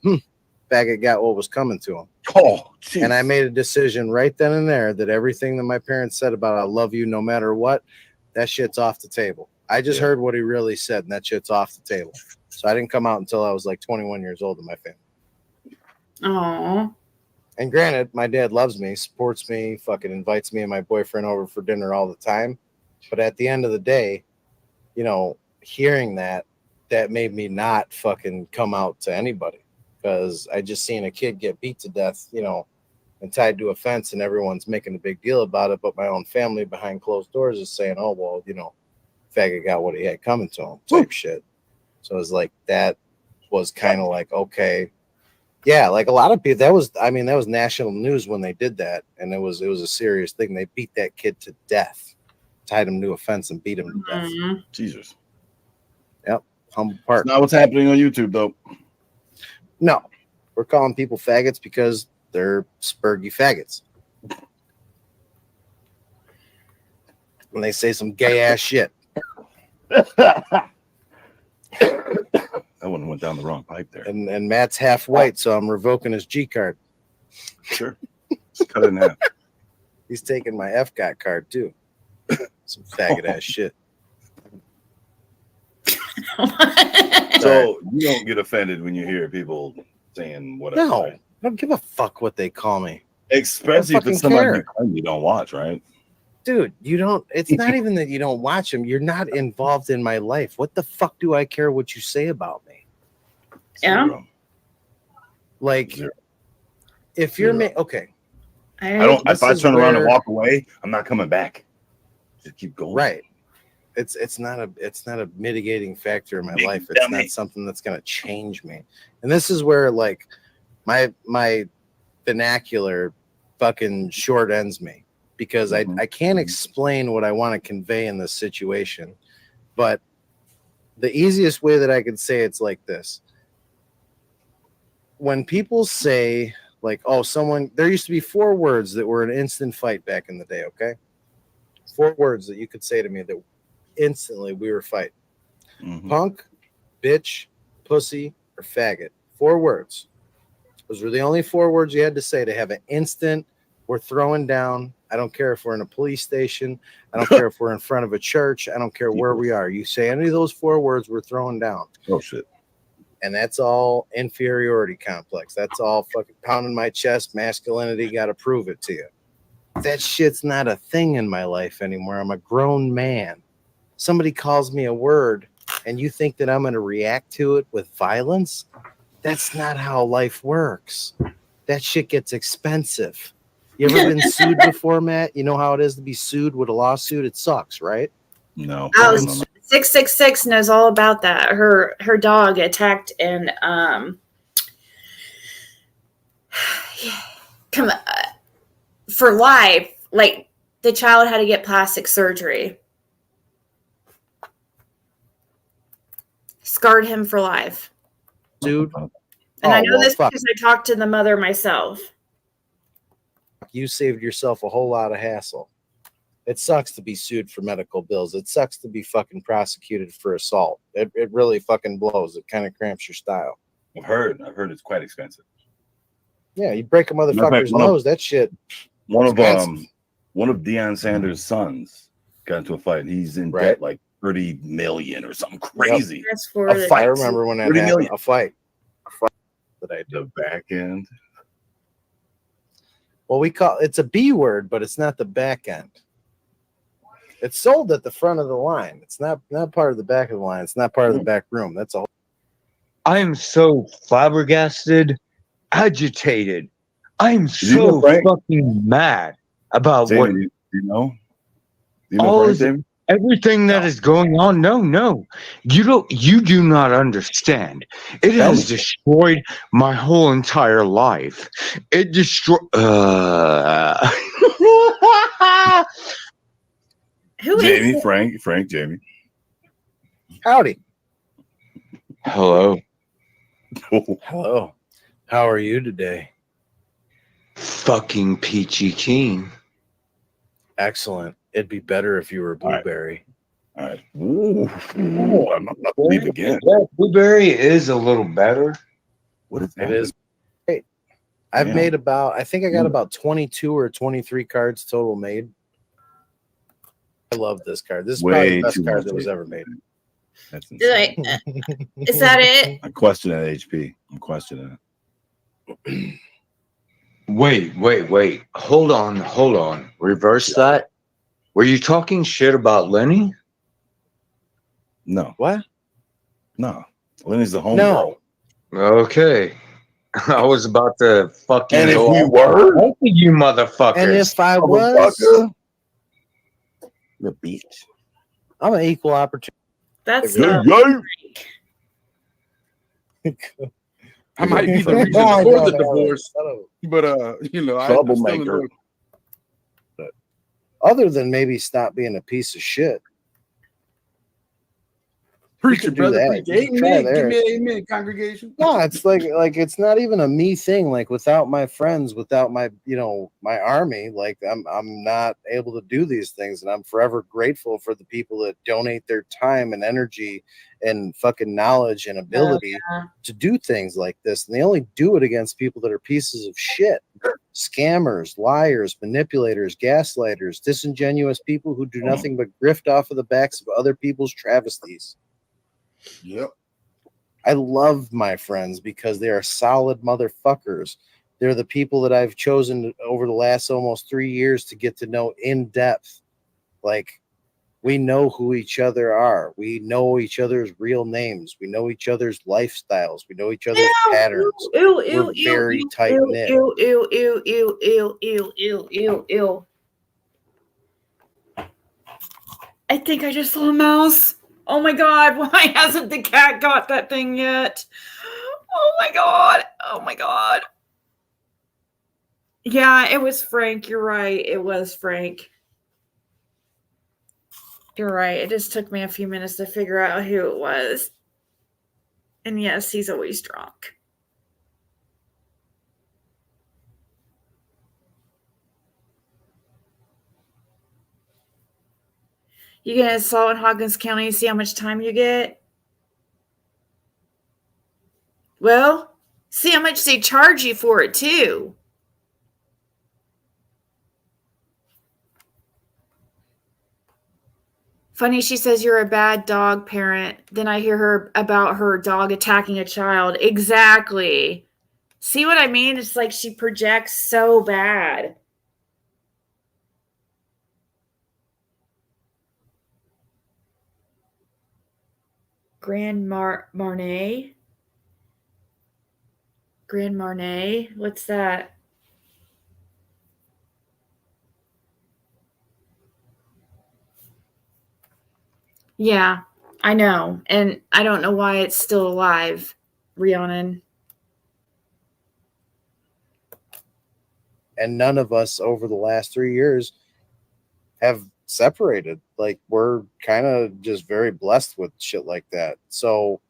faggot got what was coming to him. Oh, geez. And I made a decision right then and there that everything that my parents said about I love you no matter what, that shit's off the table. I just heard what he really said, and that shit's off the table. So I didn't come out until I was like 21 years old in my family. Oh. And granted, my dad loves me, supports me, fucking invites me and my boyfriend over for dinner all the time. But at the end of the day, hearing that made me not fucking come out to anybody, because I just seen a kid get beat to death, and tied to a fence, and everyone's making a big deal about it. But my own family behind closed doors is saying, oh, well, faggot got what he had coming to him type shit. So it was like that was kind of like, okay. Yeah, like a lot of people, that was national news when they did that, and it was a serious thing. They beat that kid to death, tied him to a fence, and beat him to death. Jesus. Yep, Humble Park. It's not what's happening on YouTube though. No, we're calling people faggots because they're spurgy faggots, and they say some gay ass shit. That one went down the wrong pipe there. And Matt's half white, so I'm revoking his G card. Sure. Just cut it in half. He's taking my FGOT card too. Some faggot ass shit. So you don't get offended when you hear people saying whatever. No, right? I don't give a fuck what they call me. Especially if it's somebody you don't watch, right? Dude, you don't. It's not even that you don't watch them. You're not involved in my life. What the fuck do I care what you say about me? Yeah. Zero. Like, if you're okay, I don't. If I turn around and walk away, I'm not coming back. Just keep going. Right. It's not a mitigating factor in my life. It's not something that's gonna change me. And this is where like my vernacular fucking short ends me, because I can't explain what I want to convey in this situation. But the easiest way that I could say it's like this. When people say like, oh, there used to be 4 words that were an instant fight back in the day, okay? 4 words that you could say to me that instantly we were fighting. Punk, bitch, pussy, or faggot. 4 words. Those were the only 4 words you had to say to have an instant, we're throwing down. I don't care if we're in a police station. I don't care if we're in front of a church. I don't care where we are. You say any of those 4 words, we're throwing down. Oh, shit. And that's all inferiority complex. That's all fucking pounding my chest. Masculinity, got to prove it to you. That shit's not a thing in my life anymore. I'm a grown man. Somebody calls me a word and you think that I'm going to react to it with violence? That's not how life works. That shit gets expensive. You ever been sued before, Matt? You know how it is to be sued with a lawsuit? It sucks, right? No. Oh, 666 knows all about that. Her dog attacked and for life. Like the child had to get plastic surgery. Scarred him for life. Dude. And I know this because I talked to the mother myself. You saved yourself a whole lot of hassle. It sucks to be sued for medical bills. It sucks to be fucking prosecuted for assault. It really fucking blows. It kind of cramps your style. I've heard it's quite expensive. Yeah, you break a motherfucker's nose, that shit. One of Deion Sanders' sons got into a fight. He's in debt like 30 million or something crazy. Yep. A fight. I remember when that happened. A fight that I did. The back end. Well, it's a B word, but it's not the back end. It's sold at the front of the line. It's not part of the back of the line. It's not part of the back room. That's all. I am so flabbergasted, agitated. I'm so fucking mad about Jamie, what you know everything that is going on. No, you do not understand. It has destroyed my whole entire life. It destroyed. Who Jamie, is Frank, Jamie. Howdy. Hello. Hello. How are you today? Fucking peachy keen. Excellent. It'd be better if you were blueberry. All right. Ooh, I'm not to leave again. Yeah, blueberry is a little better. What is that? It is great. I've made I think I got about 22 or 23 cards total made. I love this card. This is probably the best card that was ever made. That's insane. Is that it? I question that HP. I'm questioning it. Wait. Hold on. Reverse that. Were you talking shit about Lenny? No. What? No. Lenny's the home. No. Okay. I was about to fucking. And if we were, both of you motherfuckers. And if I was, the beach. I'm an equal opportunity. That's Yeah, yeah. I might be the I reason I for don't the have divorce, it. but I still Troublemaker. enjoy. Other than maybe stop being a piece of shit. Preacher, do brother, that. preacher. You can try Amen. Give there. me an amen, congregation. No, it's like it's not even a me thing. Like without my friends, without my my army, like I'm not able to do these things, and I'm forever grateful for the people that donate their time and energy and fucking knowledge and ability to do things like this. And they only do it against people that are pieces of shit, scammers, liars, manipulators, gaslighters, disingenuous people who do nothing but grift off of the backs of other people's travesties. Yep. I love my friends because they are solid motherfuckers. They're the people that I've chosen over the last almost 3 years to get to know in depth. Like, we know who each other are. We know each other's real names. We know each other's lifestyles. We know each other's patterns. We're very tight knit. Ew. I think I just saw a mouse. Oh my god, why hasn't the cat got that thing yet? Oh my god. Oh my god. Yeah, it was Frank. You're right. It was Frank. You're right. It just took me a few minutes to figure out who it was. And yes, he's always drunk. You gonna assault in Hawkins County and see how much time you get? Well, see how much they charge you for it too. Funny, she says you're a bad dog parent. Then I hear her about her dog attacking a child. Exactly. See what I mean? It's like she projects so bad. Grand Marnier? Grand Marnier? What's that? Yeah, I know. And I don't know why it's still alive, Rhiannon. And none of us over the last 3 years have separated. Like, we're kind of just very blessed with shit like that. So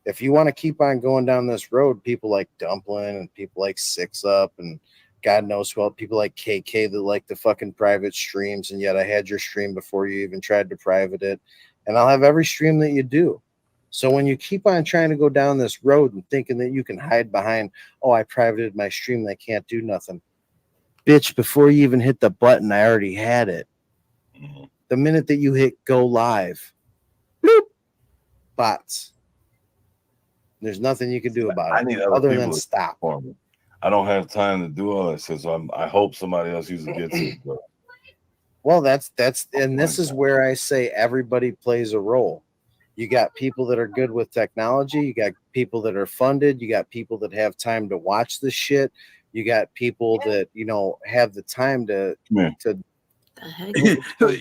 if you want to keep on going down this road, people like Dumpling and people like Six Up and God knows what, people like KK that like the fucking private streams, and yet I had your stream before you even tried to private it, and I'll have every stream that you do. So when you keep on trying to go down this road and thinking that you can hide behind, oh, I privated my stream, they can't do nothing. Bitch, before you even hit the button, I already had it. The minute that you hit go live, bloop, bots. There's nothing you can do about it other than stop. For me. I don't have time to do all that shit, so I hope somebody else uses gets it. But. Well, that's and this is where I say everybody plays a role. You got people that are good with technology. You got people that are funded. You got people that have time to watch this shit. You got people that have the time to. The heck?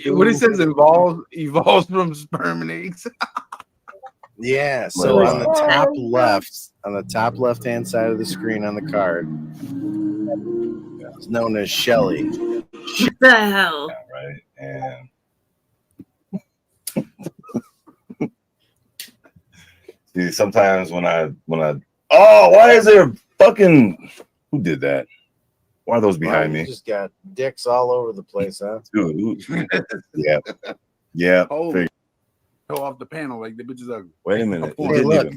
What he says evolves from sperm and eggs. Yeah, so on the top left hand side of the screen on the card, it's known as Shelly. What the hell? Yeah, right. And see, sometimes when I why is there fucking who did that? Why are those behind me? Just got dicks all over the place, huh? Dude, yeah. Go off the panel like the bitch is ugly. Wait a minute. Hey, look,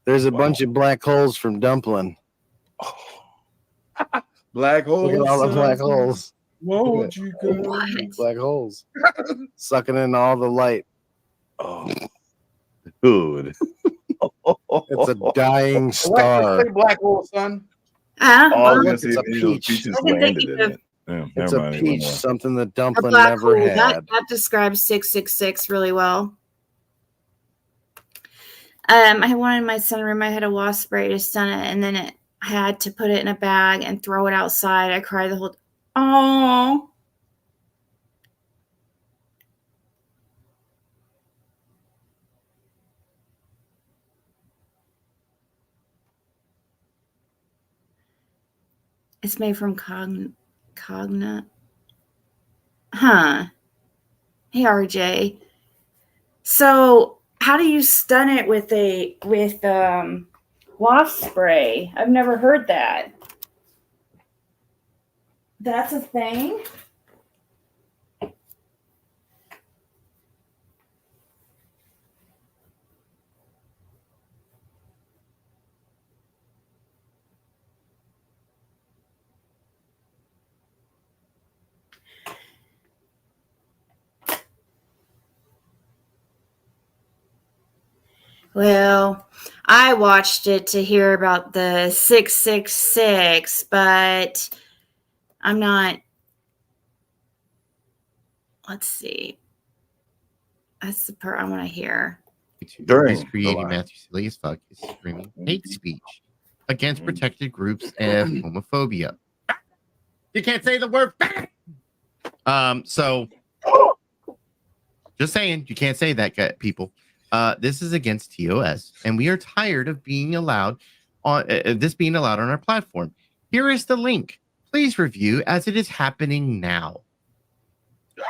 there's a bunch of black holes from Dumpling. Black holes. Look at all the black holes. Won't you go? Black holes. Sucking in all the light. Oh, dude. It's a dying star. Say black hole, son. Look, it's a peach. It's a peach, something that Dumpling never had. That describes 666 really well. I had one in my sunroom. I had a wasp spray to stun it, and then I had to put it in a bag and throw it outside. I cried the whole. Oh. It's made from cognate. Huh. Hey, RJ. So, how do you stun it with wasp spray? I've never heard that. That's a thing? Well, I watched it to hear about the 666, but I'm not. Let's see. That's the part I want to hear. During He's creating the Matthew Silly as fuck is screaming hate speech against protected groups and homophobia. You can't say the word fat. So just saying, you can't say that, people. This is against TOS, and we are tired of being allowed on this being allowed on our platform. Here is the link. Please review as it is happening now.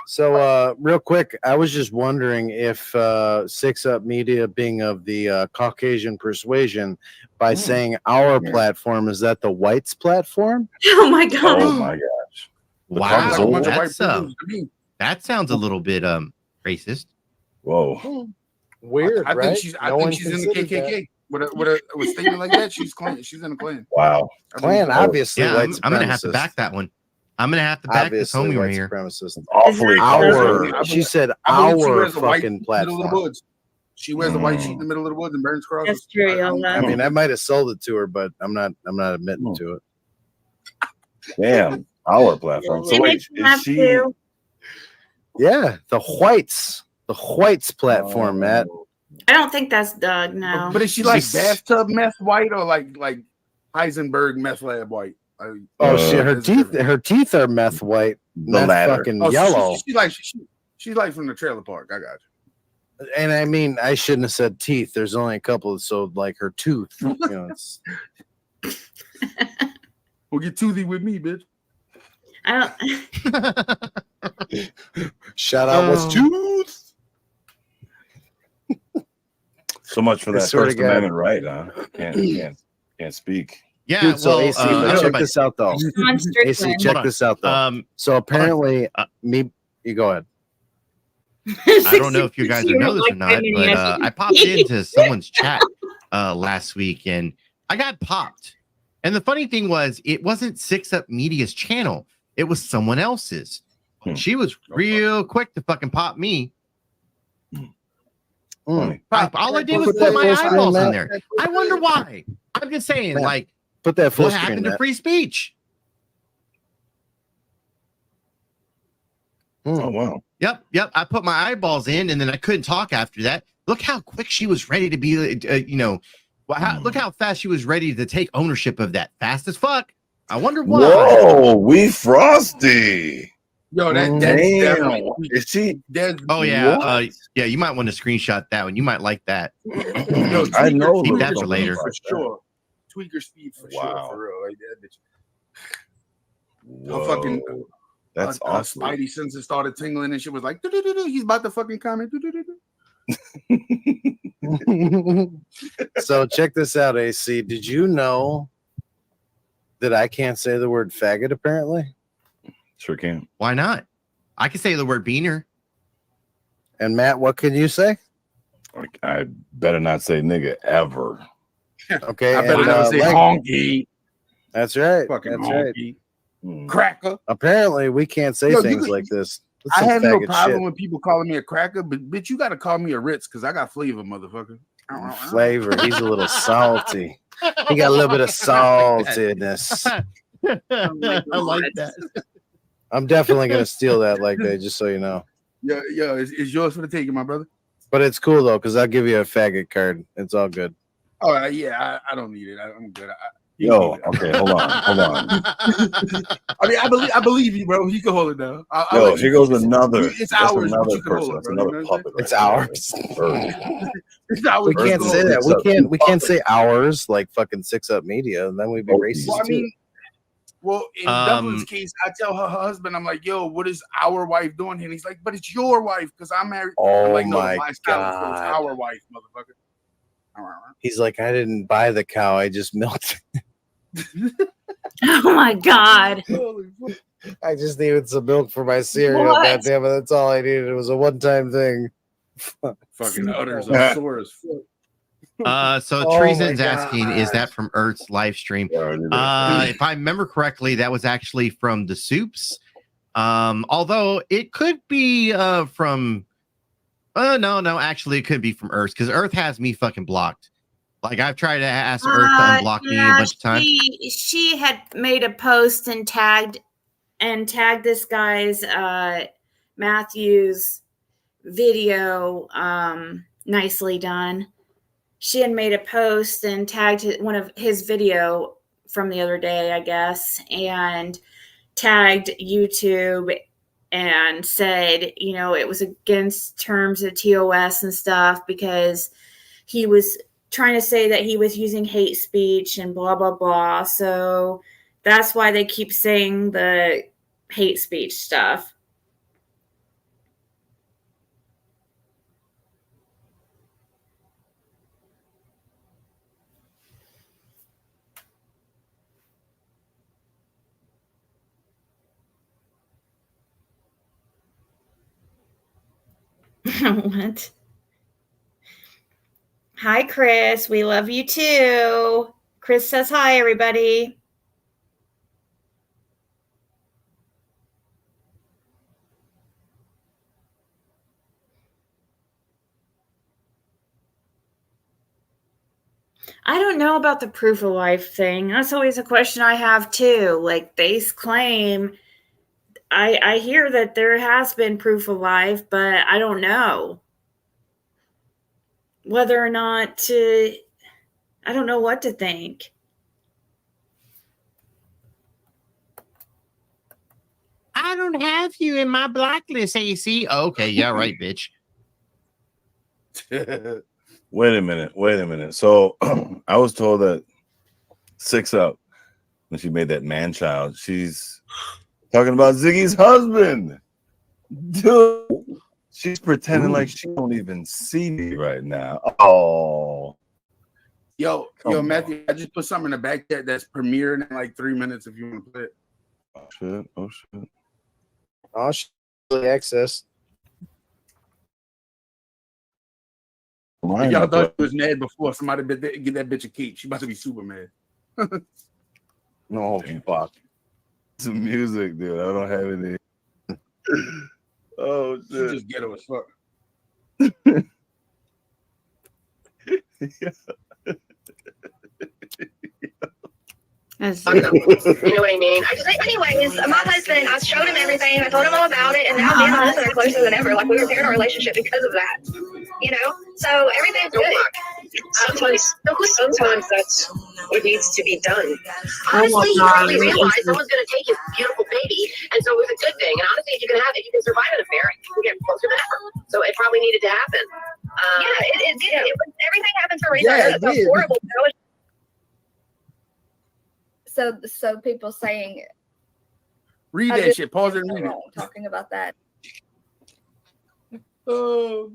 So, real quick, I was just wondering if 6up Media, being of the Caucasian persuasion, by saying our platform, is that the whites platform? Oh my god! Oh my gosh! Wow, Like a bunch of white that's privilege to me. that sounds a little bit racist. Whoa! Weird, I right? think she's in the KKK. With a statement like that, she's in a Klan. Wow! Klan, obviously, Yeah, white I'm gonna have to supremacist. back that one. I'm gonna have to back this Obviously, homie white right here. supremacist. Awfully Our, she said, I believe she our wears a white fucking sheet in the middle of the platform. woods. She wears a white sheet in the middle of the woods and burns crosses. That's true, Yola. I mean, I might have sold it to her, but I'm not admitting to it. Damn, our platform. So It wait, makes me is laugh she? too. Yeah, the whites platform, Matt. I don't think that's Doug. No. But is she like bathtub meth white or like Heisenberg meth lab white? Oh shit, her there's a teeth, her teeth are meth white, The meth latter. fucking Oh, yellow. She's like from the trailer park. I got you. And I mean, I shouldn't have said teeth. There's only a couple, so like her tooth. You know, it's Well, get toothy with me, bitch. I don't. shout out what's tooth. So much for I that swear to First God. Amendment right, huh? Can't speak. Yeah, Dude, so well, AC, I don't know check about- this out though. John AC, Strickland. check Hold on. this out though. So apparently, you go ahead. I don't know if you guys know this or not, but I popped into someone's chat last week and I got popped. And the funny thing was, it wasn't 6up Media's channel; it was someone else's. She was real quick to fucking pop me. Funny. All I did was Put that put my full screen, eyeballs in Matt. there. I wonder why. I'm just saying, Matt, like, Put that full what screen. happened to Matt. free speech? Oh wow! Yep. I put my eyeballs in, and then I couldn't talk after that. Look how quick she was ready to be. Look how fast she was ready to take ownership of that. Fast as fuck. I wonder why. Whoa, we frosty. Yo, that's Damn. definitely. Is she? Oh yeah, What? yeah. You might want to screenshot that one. You might like that. Yo, I know. Keep Luke that for something later. about for that. sure. Tweaker speed for Wow. sure, for real. Like that bitch. Whoa, fucking- that's awesome. Spidey senses started tingling and shit was like, "Do-do-do-do." He's about to fucking comment. "Do-do-do-do." So check this out, AC. Did you know that I can't say the word faggot? Apparently, Sure can. Why not? I can say the word beaner. and Matt, what can you say? I better not say nigga ever. Okay, I better and, never say Leg- honky. That's right. Fucking That's right. honky. Mm. Cracker. Apparently, we can't say Yo, you things could- like this. That's I some have no faggot problem shit. with people calling me a cracker, but bitch, you got to call me a Ritz because I got flavor, motherfucker. Flavor. He's a little salty. He got a little bit of saltiness. I like that. I'm definitely gonna steal that like that, just so you know. Yo, it's yours for the taking, my brother. But it's cool though, because I'll give you a faggot card. It's all good. Oh yeah, I don't need it. I'm good. Yo, okay, hold on. I mean, I believe you, bro. You can hold it down. Yo, here goes another. It's That's ours, but another you can hold person. it, That's bro. another You know what I'm puppet. It's right ours. there. It's ours. We but you can't can say hold it. that. We can't say ours like fucking 6up Media, and then we'd be Oh, racist Well, I too. mean, Well, in Dublin's case, I tell her husband, I'm like, yo, what is our wife doing here? And he's like, but it's your wife because I'm married. Oh I'm like, no, my my God. style, it's our wife, motherfucker. He's like, I didn't buy the cow, I just milked it. Oh my God. I just needed some milk for my cereal. What? God damn it, that's all I needed. It was a one-time thing. Fucking utters are sore as fuck. So Oh Treason's my asking, is God. that from Earth's live stream? Yeah, it is. If I remember correctly, that was actually from the Soups. Although it could be from no, actually it could be from Earth, because Earth has me fucking blocked. Like I've tried to ask Earth to unblock me a bunch of times. She had made a post and tagged this guy's Matthew's video, nicely done. She had made a post and tagged one of his video from the other day, I guess, and tagged YouTube and said, you know, it was against terms of TOS and stuff because he was trying to say that he was using hate speech and blah, blah, blah. So that's why they keep saying the hate speech stuff. What? Hi, Chris. We love you too. Chris says hi, everybody. I don't know about the proof of life thing. That's always a question I have too. Like they claim, I hear that there has been proof of life, but I don't know whether or not to. I don't know what to think. I don't have you in my blacklist, AC. Okay, yeah, right, bitch. Wait a minute. So I was told that 6 Up, when she made that man child, she's talking about Ziggy's husband. Dude, she's pretending like she don't even see me right now. Oh. Yo, Matthew, I just put something in the back there that's premiering in like 3 minutes if you want to play it. Oh shit. Oh, access. If y'all thought it was mad before, somebody get that bitch a key. She about to be super mad. No, fuck. Some music, dude. I don't have any. Oh shit. She just ghetto as fuck. You know what I mean? Anyways, my husband, I showed him everything. I told him all about it, and now me and my husband are closer than ever. Like we repaired our relationship because of that. You know, so everything's good. Sometimes that's what needs to be done. Honestly, he probably realized someone's going to take his beautiful baby, and so it was a good thing. And honestly, if you can have it, you can survive an affair. You can get closer than ever. So it probably needed to happen. It did. Everything happened for a reason. It's so horrible. So people saying, read that shit. Pause it and read it. Talking about that. So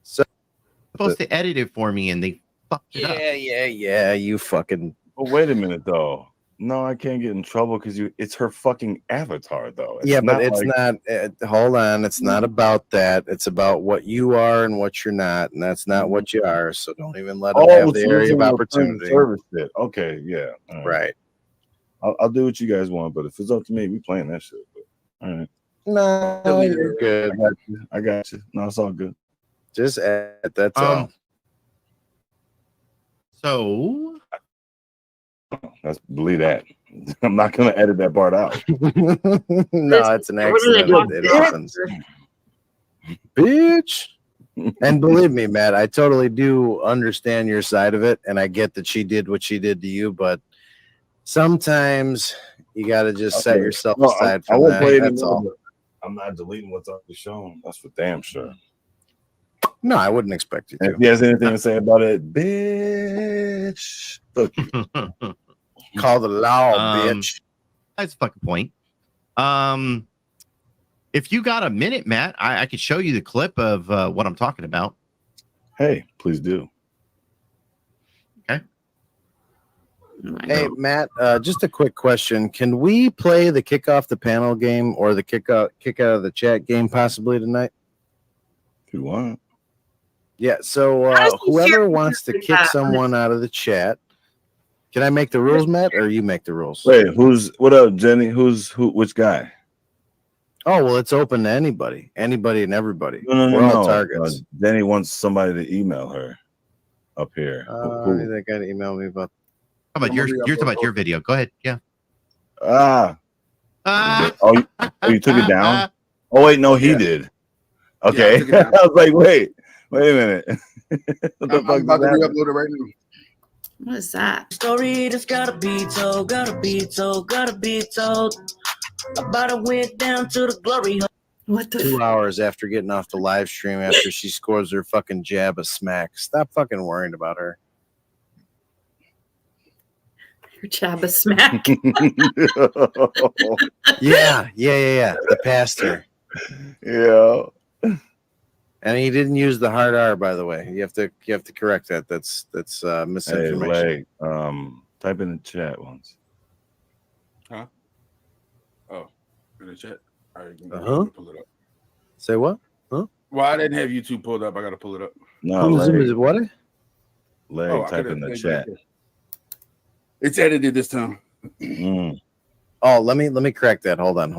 supposed to edit it for me and they fucked it up. Yeah. You fucking. But wait a minute though. No, I can't get in trouble because it's her fucking avatar though. Hold on. It's not about that. It's about what you are and what you're not, and that's not what you are. So don't even let them have the area of opportunity. Service shit. Okay, yeah, right. I'll do what you guys want, but if it's up to me, we playing that shit. But, all right. No, you're good. I got you. No, it's all good. Just add. That's all. So. Let's believe that. I'm not gonna edit that part out. No, it's an accident. It happens. Bitch. And believe me, Matt, I totally do understand your side of it, and I get that she did what she did to you, but sometimes you gotta just set yourself aside from that. That's all. I'm not deleting what's up the show. That's for damn sure. No, I wouldn't expect you to. If he has anything to say about it, bitch. Fuck you. Call the law, bitch. That's a fucking point. If you got a minute, Matt, I could show you the clip of what I'm talking about. Hey, please do. Okay. Hey, Matt, just a quick question. Can we play the kick off the panel game or the kick out of the chat game possibly tonight? If you want. Yeah, so whoever wants to kick someone out of the chat, can I make the rules, Matt, or you make the rules? Wait, what up, Jenny? Which guy? Oh, well, it's open to anybody and everybody. No. We're all targets. Jenny wants somebody to email her up here. Who? That guy to email me about. How about you're talking about your video? Go ahead. Yeah. Oh, you took it down? Oh wait, no, he did. Okay. I was like, wait a minute. What the fuck I'm about to re-upload it right now. What is that? Story that's gotta be told about a went down to the glory hole. What the 2 hours after getting off the live stream after she scores her fucking jab of smack. Stop fucking worrying about her. Your jab of smack. Yeah. The pastor. Yeah. And he didn't use the hard R, by the way. You have to correct that. That's misinformation. Hey, type in the chat once. Huh? Oh, in the chat. All right, pull it up. Say what? Huh? Well, I didn't have YouTube pulled up. I got to pull it up. No, is it what? Type in the chat. It's edited this time. Oh, let me correct that. Hold on.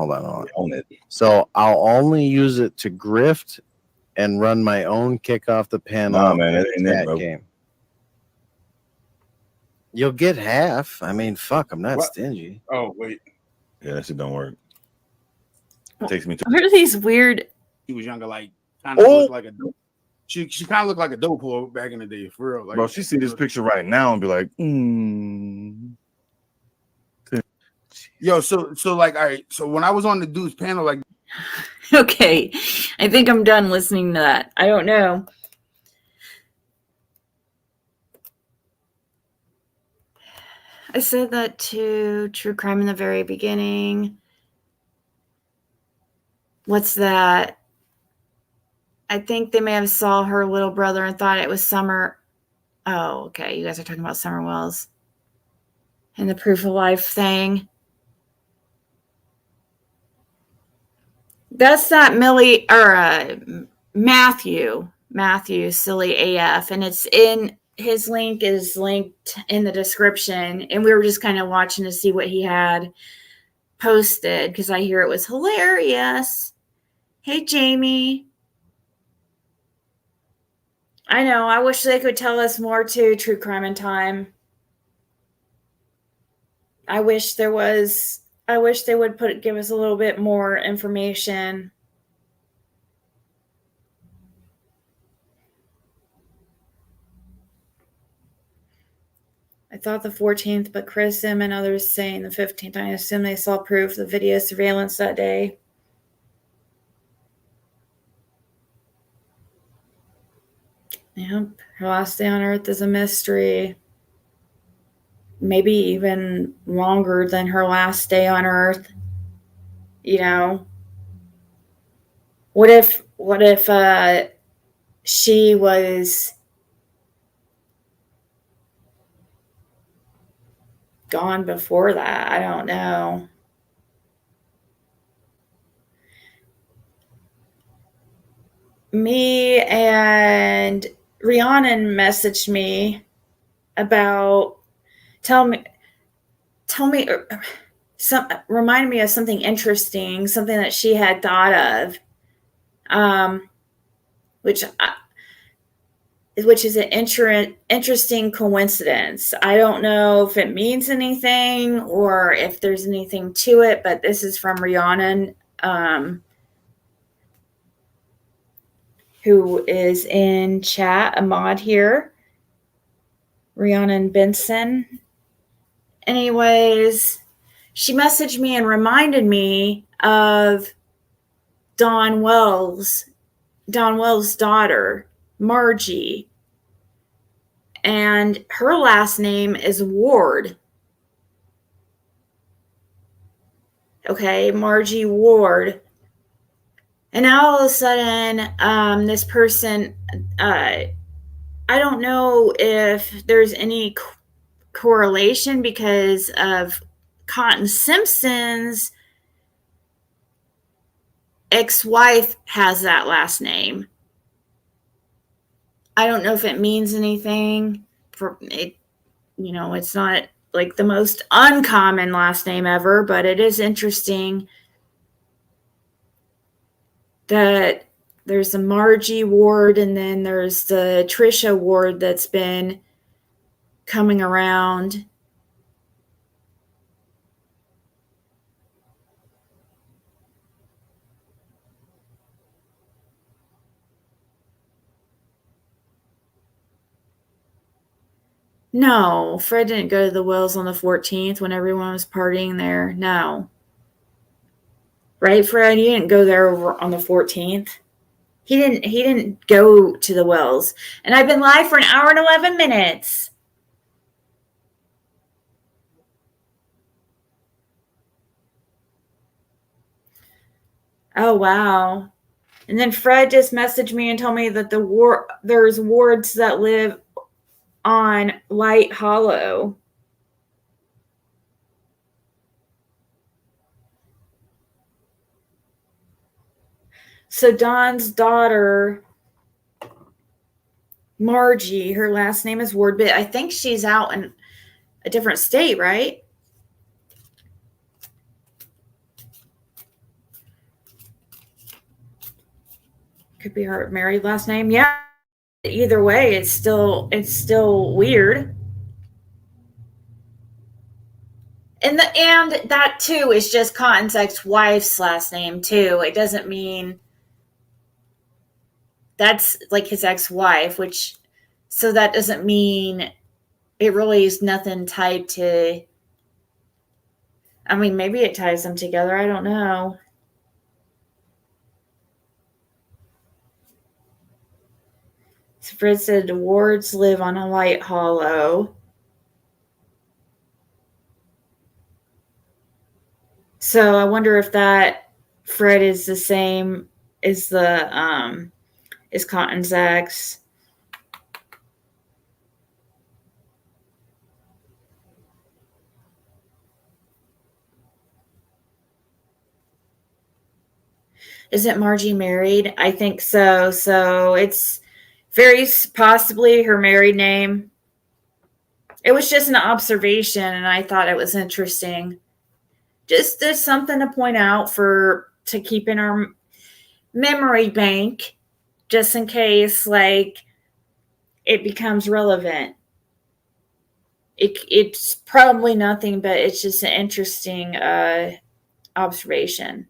Own it. So I'll only use it to grift and run my own kick off the panel. Nah, man, it ain't that game. You'll get half. I mean, fuck, I'm not stingy. Oh, wait. Yeah, that shit don't work. It takes me to. What are these weird? She was younger, like kind of looked like a dope. She kind of looked like a dope whore back in the day, for real. Like, Bro, she see this picture right now and be like, Yo, so like, all right. So when I was on the dude's panel, like, Okay, I think I'm done listening to that. I don't know. I said that to True Crime in the very beginning. What's that? I think they may have saw her little brother and thought it was Summer. Oh, okay. You guys are talking about Summer Wells and the proof of life thing. That's that Millie or Matthew, silly AF, and it's in his link is linked in the description. And we were just kind of watching to see what he had posted because I hear it was hilarious. Hey, Jamie. I know. I wish they could tell us more too. True Crime in Time. I wish they would give us a little bit more information. I thought the 14th, but Chris M and others saying the 15th. I assume they saw proof of the video surveillance that day. Yep. Her last day on Earth is a mystery. Maybe even longer than her last day on Earth. You know, what if she was gone before that? I don't know. Me and Rhiannon messaged me about remind me of something interesting, something that she had thought of, which is an interesting coincidence. I don't know if it means anything or if there's anything to it, but this is from Rhiannon, who is in chat, a mod here. Rhiannon Benson. Anyways, she messaged me and reminded me of Dawn Wells' daughter, Margie. And her last name is Ward. Okay, Margie Ward. And now all of a sudden, this person, I don't know if there's any correlation because of Cotton Simpson's ex-wife has that last name. I don't know if it means anything for it. It's not like the most uncommon last name ever, but it is interesting that there's the Margie Ward and then there's the Trisha Ward that's been coming around. No, Fred didn't go to the Wells on the 14th when everyone was partying there. No. Right, Fred? You didn't go there on the 14th. He didn't go to the Wells. And I've been live for an hour and 11 minutes. Oh, wow. And then Fred just messaged me and told me that there's wards that live on Light Hollow. So Don's daughter, Margie, her last name is Ward, but I think she's out in a different state, right? Could be her married last name. Yeah. Either way, it's still weird. And that too is just Cotton's ex-wife's last name too. It doesn't mean that's like his ex-wife, so that doesn't mean it really is nothing tied to. I mean, maybe it ties them together. I don't know. So Fred said the wards live on a Light Hollow. So I wonder if that Fred is the same as is Cotton's ex. Isn't Margie married? I think so. So it's very possibly her married name. It was just an observation, and I thought it was interesting. Just there's something to point out to keep in our memory bank, just in case like it becomes relevant. It's probably nothing, but it's just an interesting observation.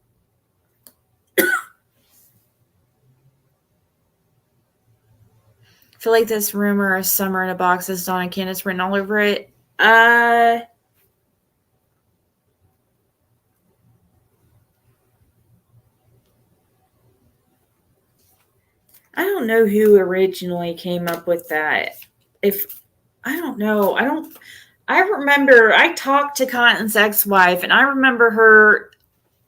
I feel like this rumor of Summer in a Box is Dawn and Candace written all over it. I don't know who originally came up with that. I don't know. I remember I talked to Cotton's ex-wife and I remember her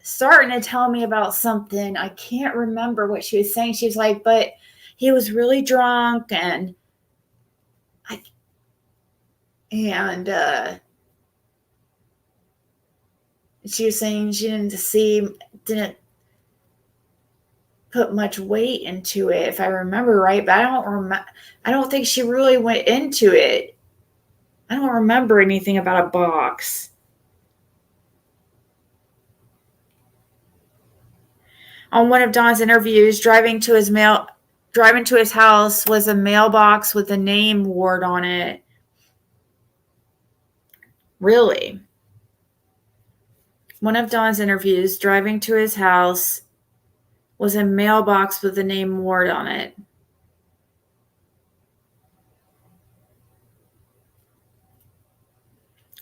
starting to tell me about something. I can't remember what she was saying. She was like, but he was really drunk and she was saying she didn't put much weight into it, if I remember right, but I don't think she really went into it. I don't remember anything about a box. On one of Don's interviews, driving to his house was a mailbox with a name Ward on it. Really? One of Don's interviews, driving to his house, was a mailbox with the name Ward on it.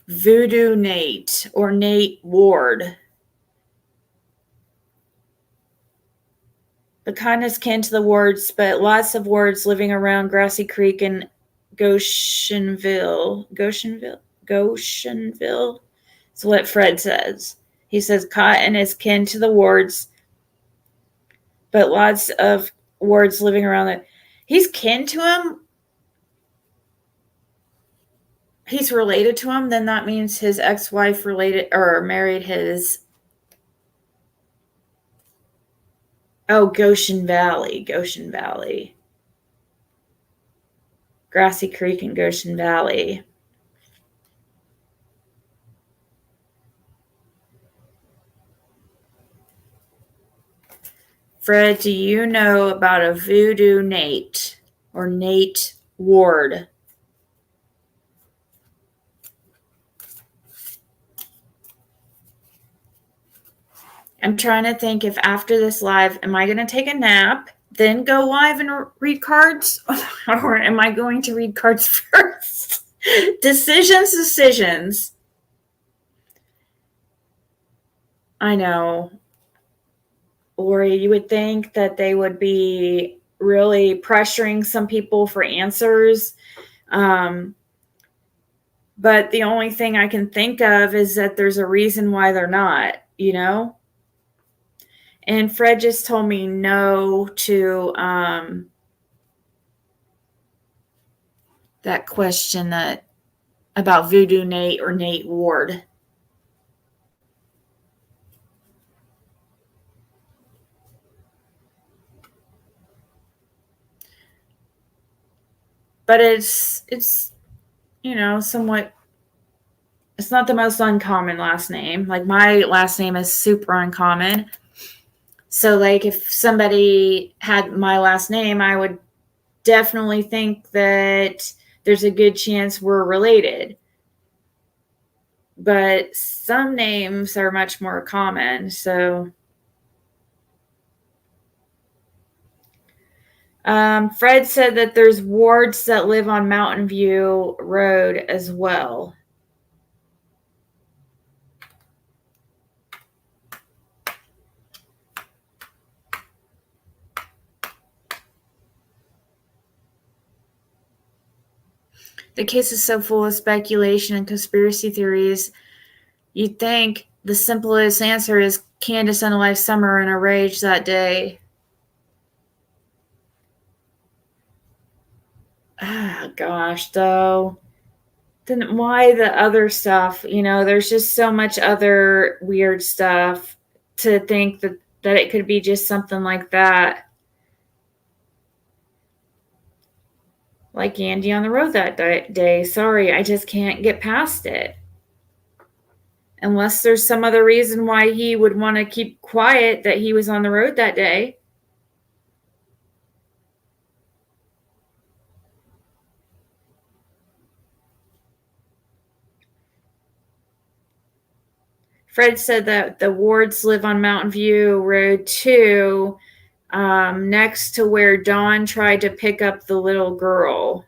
Voodoo Nate or Nate Ward. The kindness kin to the Wards, but lots of Wards living around Grassy Creek and Goshenville. Goshenville is what Fred says. He says Cotton is kin to the Wards, but lots of Wards living around it. He's kin to him. He's related to him. Then that means his ex-wife related or married his. Oh, Goshen Valley. Grassy Creek and Goshen Valley. Fred, do you know about a voodoo Nate or Nate Ward? I'm trying to think if after this live, am I going to take a nap, then go live and read cards? Or am I going to read cards first? Decisions. I know. Lori, you would think that they would be really pressuring some people for answers. But the only thing I can think of is that there's a reason why they're not, you know? And Fred just told me no to that question that about Voodoo Nate or Nate Ward. But it's you know, somewhat, it's not the most uncommon last name. Like my last name is super uncommon. So like if somebody had my last name, I would definitely think that there's a good chance we're related. But some names are much more common. So Fred said that there's wards that live on Mountain View Road as well. The case is so full of speculation and conspiracy theories. You'd think the simplest answer is Candace unalived Summer in a rage that day. Ah, gosh, though. Then why the other stuff? You know, there's just so much other weird stuff to think that it could be just something like that. Like Andy on the road that day. Sorry, I just can't get past it. Unless there's some other reason why he would want to keep quiet that he was on the road that day. Fred said that the Wards live on Mountain View Road 2, next to where Dawn tried to pick up the little girl.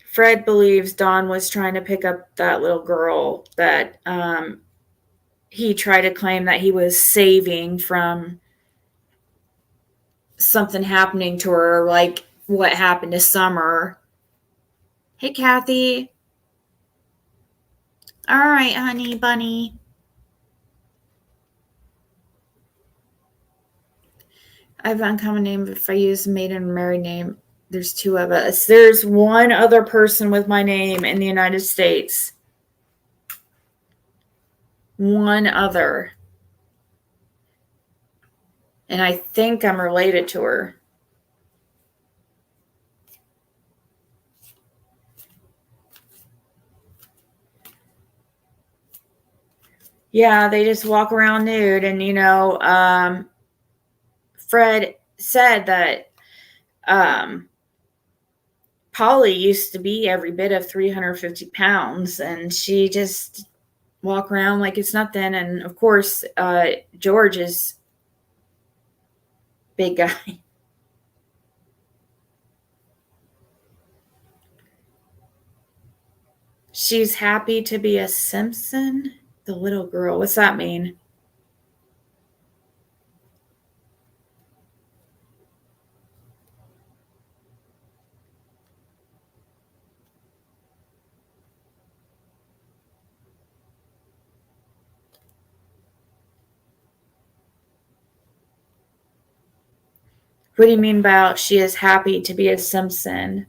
Fred believes Dawn was trying to pick up that little girl that he tried to claim that he was saving from something happening to her, like what happened to Summer. Hey, Kathy. All right, honey bunny. I have an uncommon name if I use a maiden and married name. There's two of us. There's one other person with my name in the United States. One other. And I think I'm related to her. Yeah, they just walk around nude. And, you know, Fred said that Polly used to be every bit of 350 pounds, and she just walk around like it's nothing. And, of course, George is big guy. She's happy to be a Simpson. The little girl. What's that mean? What do you mean about she is happy to be a Simpson?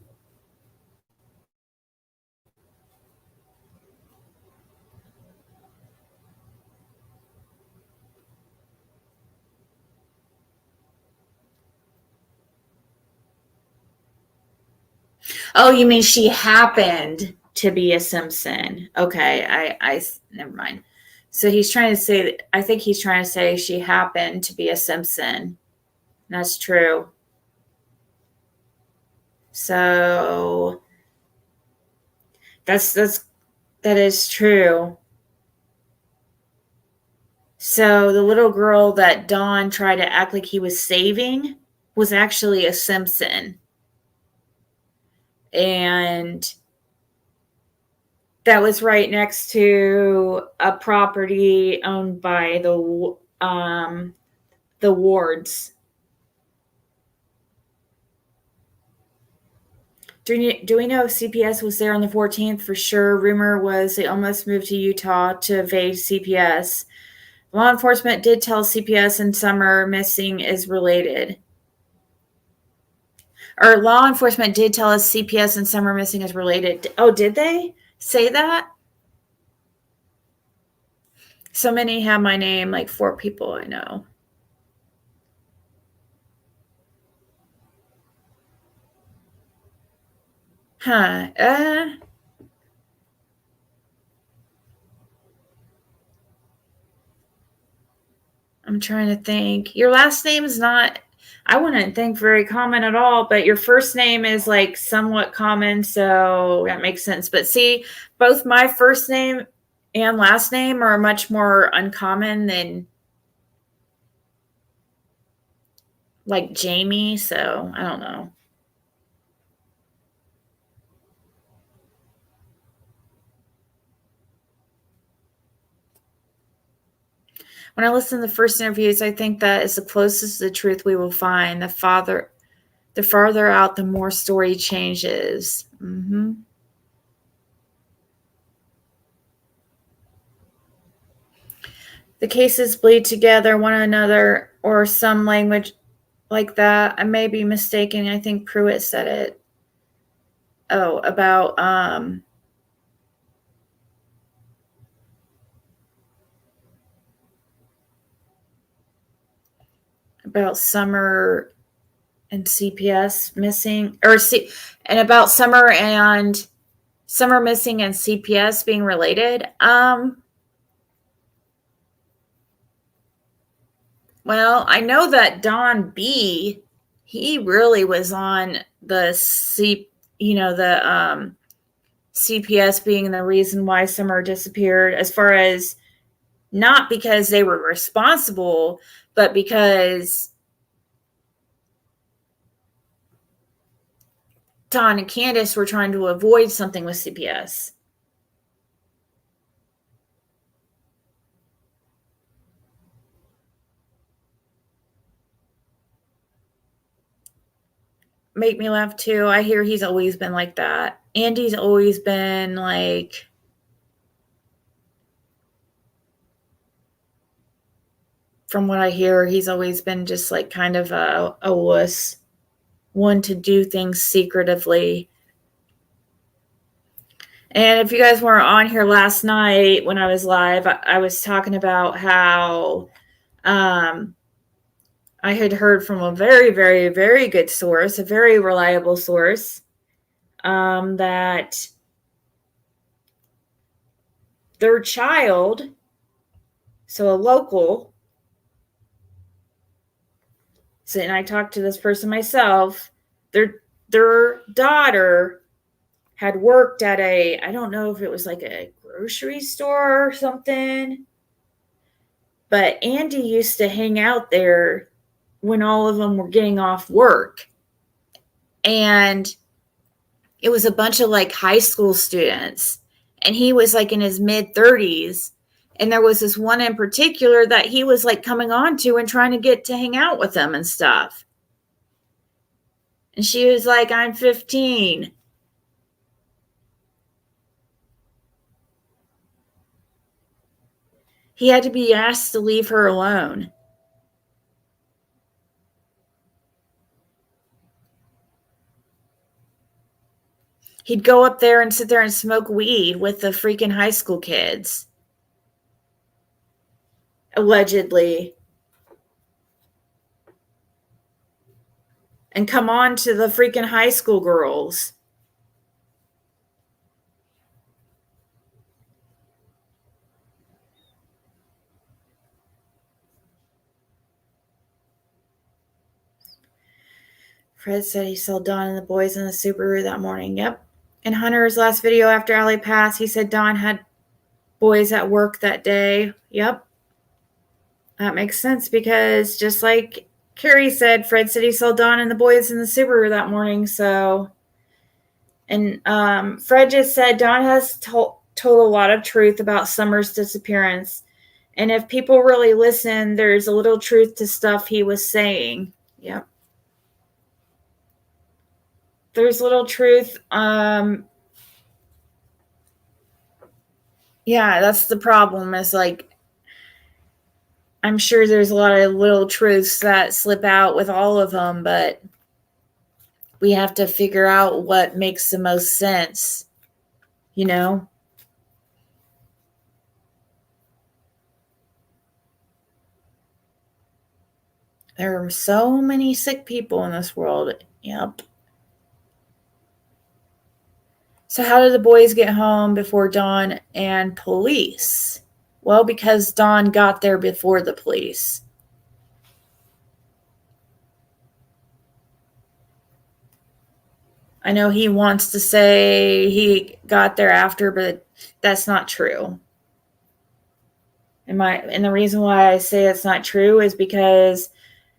Oh, you mean she happened to be a Simpson? Okay, I never mind. So he's trying to say, I think he's trying to say she happened to be a Simpson. That's true. So that is true. So the little girl that Don tried to act like he was saving was actually a Simpson. And that was right next to a property owned by the Wards. Do we know if CPS was there on the 14th for sure? Rumor was they almost moved to Utah to evade CPS. Law enforcement did tell CPS and Summer missing is related. Or law enforcement did tell us CPS and Summer missing is related. Oh, did they say that? So many have my name, like 4 people I know. Huh. I'm trying to think. Your last name is not, I wouldn't think very common at all, but your first name is like somewhat common, so that makes sense. But see, both my first name and last name are much more uncommon than like Jamie, so I don't know. When I listen to the first interviews, I think that is the closest to the truth we will find. The farther out, the more story changes. Mm-hmm. The cases bleed together one another or some language like that. I may be mistaken. I think Pruitt said it. Oh, about Summer and CPS missing, and about Summer missing and CPS being related. Well, I know that Don B, he really was on the CPS being the reason why Summer disappeared, as far as not because they were responsible, but because Don and Candace were trying to avoid something with CPS. Make me laugh too. I hear he's always been like that. Andy's always been like, from what I hear, he's always been just like kind of a wuss, one to do things secretively. And if you guys weren't on here last night when I was live, I was talking about how I had heard from a very, very, very good source, a very reliable source, that their child, so a local, so, and I talked to this person myself, their daughter had worked at I don't know if it was like a grocery store or something, but Andy used to hang out there when all of them were getting off work. And it was a bunch of like high school students. And he was like in his mid 30s. And there was this one in particular that he was like coming on to and trying to get to hang out with them and stuff. And she was like, I'm 15. He had to be asked to leave her alone. He'd go up there and sit there and smoke weed with the freaking high school kids. Allegedly. And come on to the freaking high school girls. Fred said he saw Don and the boys in the Subaru that morning. Yep. In Hunter's last video after Allie passed, he said Don had boys at work that day. Yep. That makes sense because just like Carrie said, Fred said he saw Don and the boys in the Subaru that morning. So, and Fred just said Don has told a lot of truth about Summer's disappearance. And if people really listen, there's a little truth to stuff he was saying. Yep. There's little truth. Yeah, that's the problem. Is like, I'm sure there's a lot of little truths that slip out with all of them, but we have to figure out what makes the most sense, you know? There are so many sick people in this world. Yep. So how did the boys get home before Dawn and police? Well, because Dawn got there before the police. I know he wants to say he got there after, but that's not true. And the reason why I say it's not true is because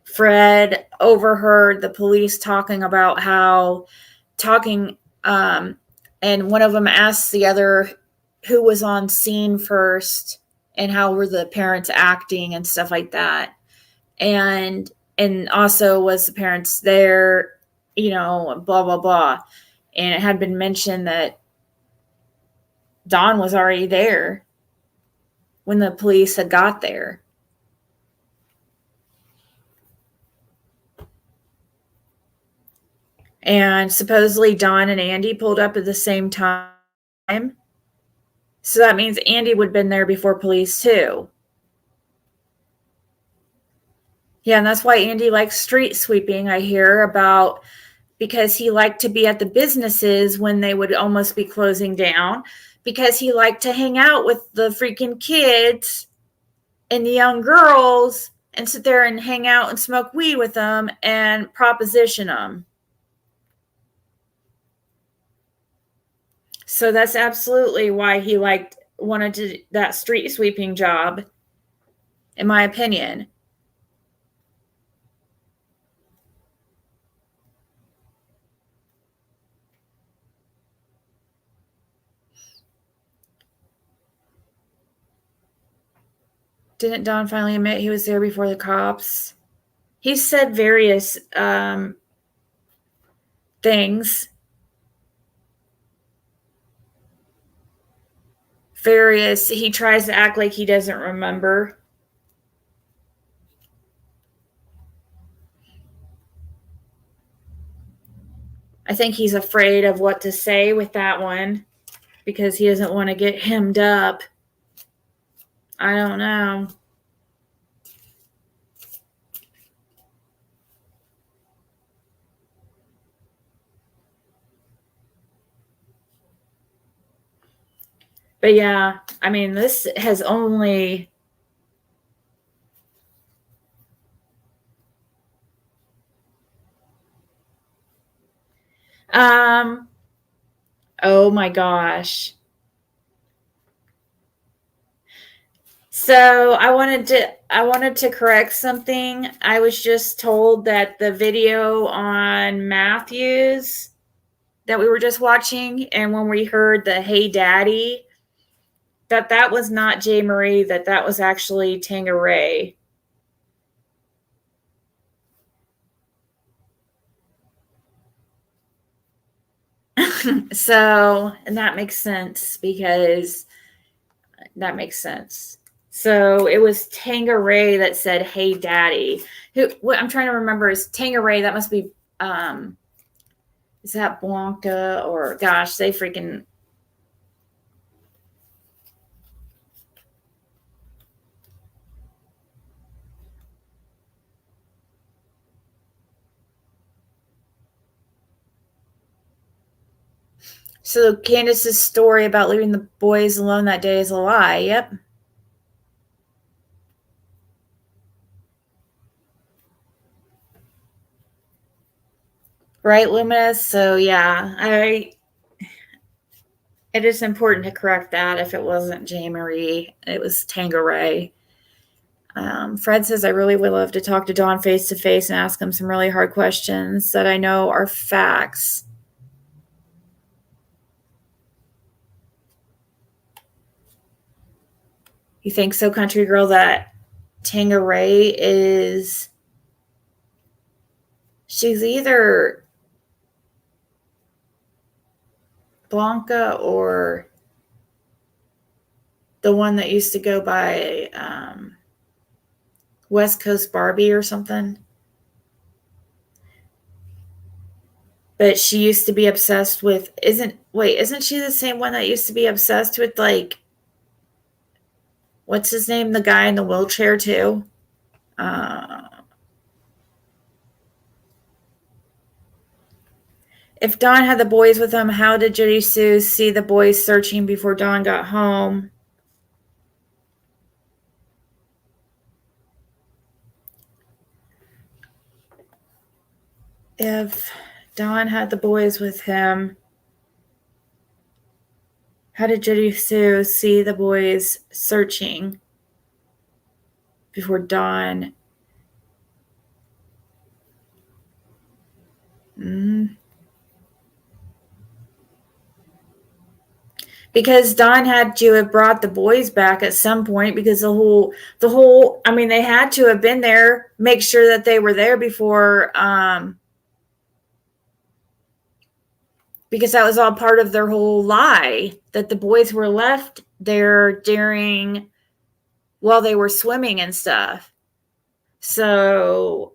Fred overheard the police talking about and one of them asked the other who was on scene first and how were the parents acting and stuff like that. And also was the parents there, you know, blah, blah, blah. And it had been mentioned that Dawn was already there when the police had got there. And supposedly Dawn and Andy pulled up at the same time. So that means Andy would have been there before police too. Yeah, and that's why Andy likes street sweeping, I hear about, because he liked to be at the businesses when they would almost be closing down, because he liked to hang out with the freaking kids and the young girls and sit there and hang out and smoke weed with them and proposition them. So that's absolutely why he wanted that street sweeping job, in my opinion. Didn't Don finally admit he was there before the cops? He said various things. He tries to act like he doesn't remember. I think he's afraid of what to say with that one because he doesn't want to get hemmed up. I don't know. But yeah, I mean, this has only oh my gosh. So I wanted to correct something. I was just told that the video on Matthews that we were just watching, and when we heard the "Hey Daddy," that was not Jay Marie, that was actually Tangeray. So, and that makes sense because that makes sense. So it was Tangeray that said, "Hey Daddy." What I'm trying to remember is Tangeray, that must be Is that Blanca or gosh, they freaking. So Candace's story about leaving the boys alone that day is a lie. Yep. Right, Luminous? So yeah, it is important to correct that if it wasn't J. Marie, it was Tangeray. Fred says, I really would love to talk to Dawn face to face and ask him some really hard questions that I know are facts. You think so, Country Girl, that Tangeray is. She's either Blanca or the one that used to go by West Coast Barbie or something. But she used to be obsessed with isn't she the same one that used to be obsessed with like what's his name, the guy in the wheelchair too? If Dawn had the boys with him, how did Judy Sue see the boys searching before Dawn got home? If Dawn had the boys with him, how did Judy Sue see the boys searching before Dawn? Because Dawn had to have brought the boys back at some point because the whole I mean they had to have been there, make sure that they were there before because that was all part of their whole lie that the boys were left there while they were swimming and stuff. So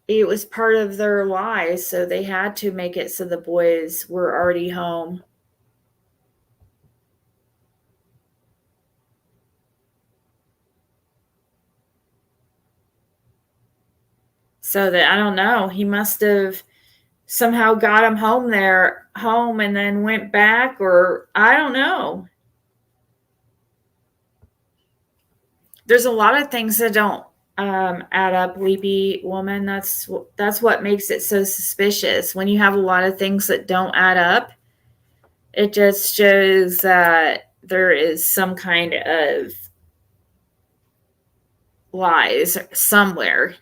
it was part of their lie, so they had to make it so the boys were already home. So that I don't know, he must have somehow got him home and then went back, or I don't know. There's a lot of things that don't add up, Leapy Woman. That's what makes it so suspicious. When you have a lot of things that don't add up, it just shows that there is some kind of lies somewhere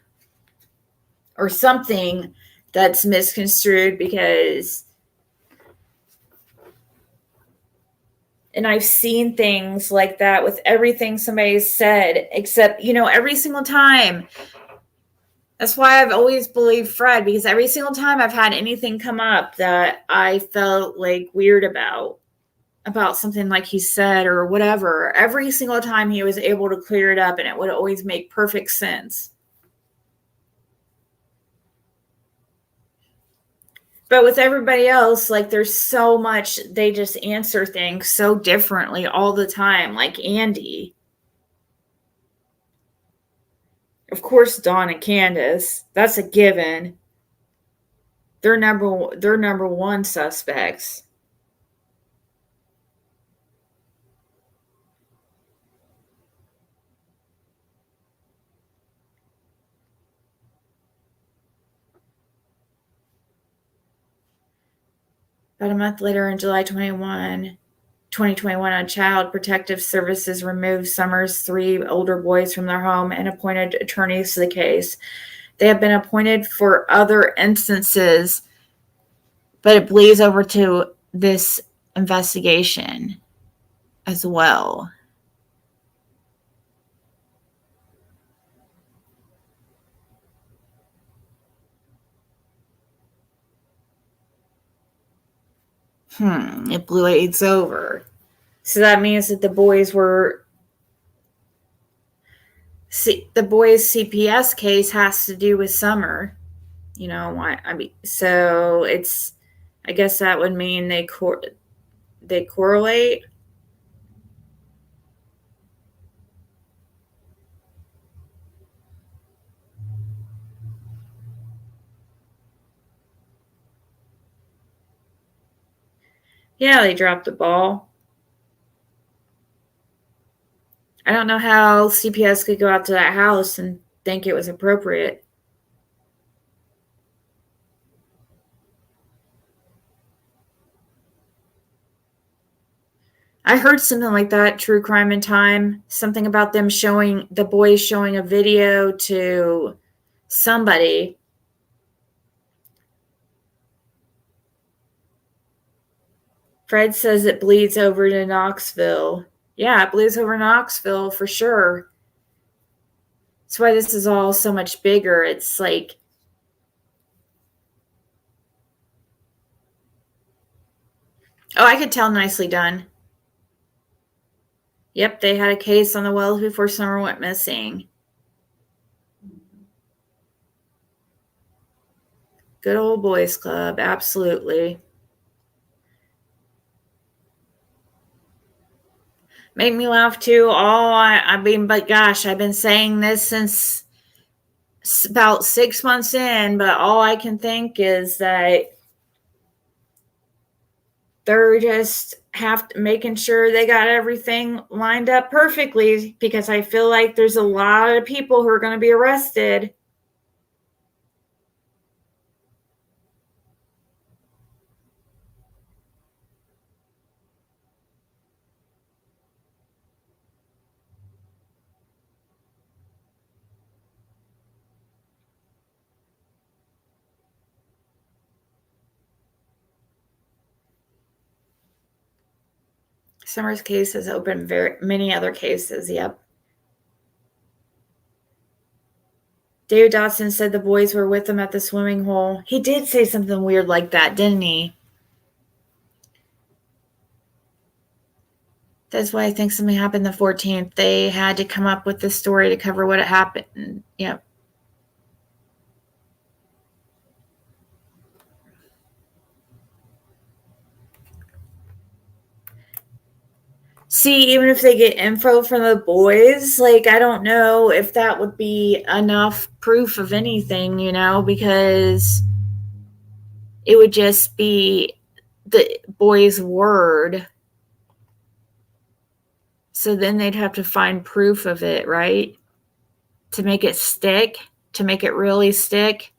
or something that's misconstrued because and I've seen things like that with everything somebody's said, except, every single time. That's why I've always believed Fred, because every single time I've had anything come up that I felt like weird about something like he said or whatever, every single time he was able to clear it up and it would always make perfect sense. But with everybody else, like there's so much, they just answer things so differently all the time, like Andy. Of course, Dawn and Candace, that's a given. They're number one suspects. About a month later, in July 2021, a Child Protective Services removed Summers' 3 older boys from their home and appointed attorneys to the case. They have been appointed for other instances, but it bleeds over to this investigation as well. It bleeds over. So that means that the boys' CPS case has to do with Summer. You know, I mean, so it's, I guess that would mean they correlate. Yeah, they dropped the ball. I don't know how CPS could go out to that house and think it was appropriate. I heard something like that, True Crime in Time, something about them showing, the boys showing a video to somebody. Fred says it bleeds over to Knoxville. Yeah, it bleeds over Knoxville for sure. That's why this is all so much bigger. It's like, oh, I could tell nicely done. Yep, they had a case on the wells before Summer went missing. Good old boys club, absolutely. Make me laugh too. I mean, but gosh, I've been saying this since about 6 months in, but all I can think is that they're just making sure they got everything lined up perfectly, because I feel like there's a lot of people who are going to be arrested. Summer's case has opened very many other cases. Yep. David Dotson said the boys were with him at the swimming hole. He did say something weird like that, didn't he? That's why I think something happened the 14th. They had to come up with this story to cover what had happened. Yep. See, even if they get info from the boys, like, I don't know if that would be enough proof of anything, you know, because it would just be the boys' word. So then they'd have to find proof of it, right? To make it stick, to make it really stick.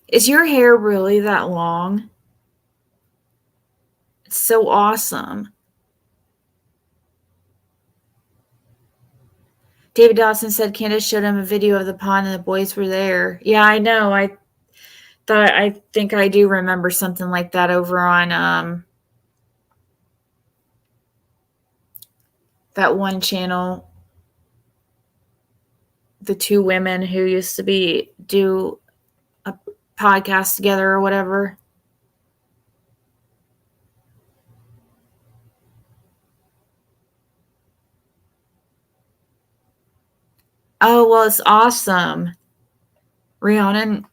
Is your hair really that long? It's so awesome. David Dawson said Candace showed him a video of the pond and the boys were there. Yeah, I know. I think I do remember something like that over on that one channel. The two women who used to do a podcast together or whatever. Oh, well, it's awesome. Rhiannon.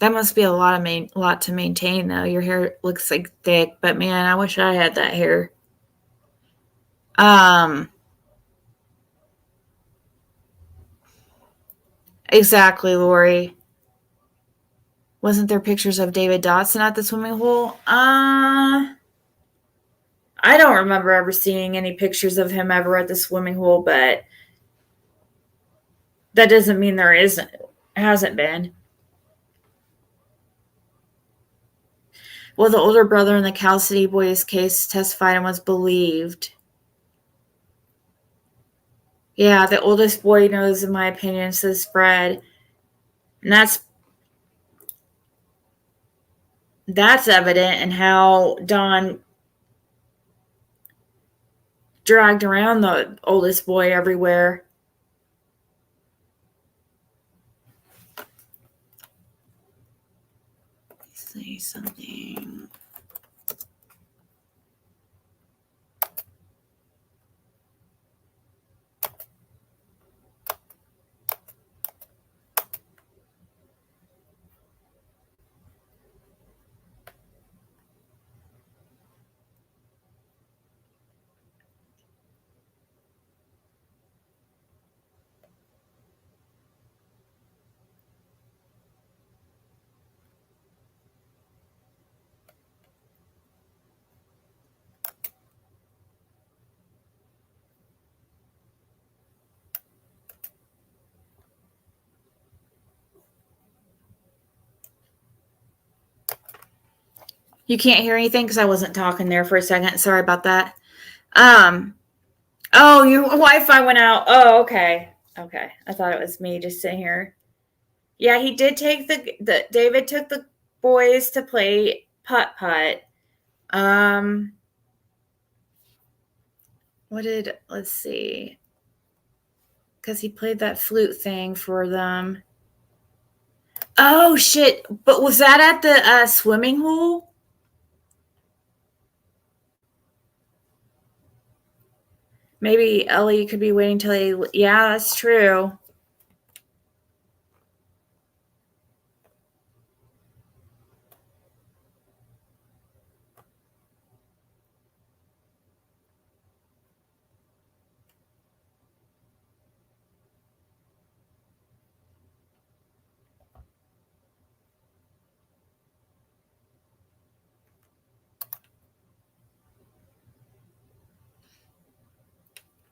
That must be a lot to maintain, though. Your hair looks like thick, but man, I wish I had that hair. Exactly, Lori. Wasn't there pictures of David Dotson at the swimming hole? I don't remember ever seeing any pictures of him ever at the swimming hole, but that doesn't mean there hasn't been. Well, the older brother in the Cal City Boys case testified and was believed. Yeah, the oldest boy knows, in my opinion, says Fred. And that's evident in how Don dragged around the oldest boy everywhere. Say something. You can't hear anything because I wasn't talking there for a second. Sorry about that. Oh, your Wi-Fi went out. Oh, okay. Okay. I thought it was me just sitting here. Yeah, he did take the David took the boys to play putt-putt. Let's see. Because he played that flute thing for them. Oh, shit. But was that at the swimming hole? Maybe Ellie could be waiting till they... Yeah, that's true.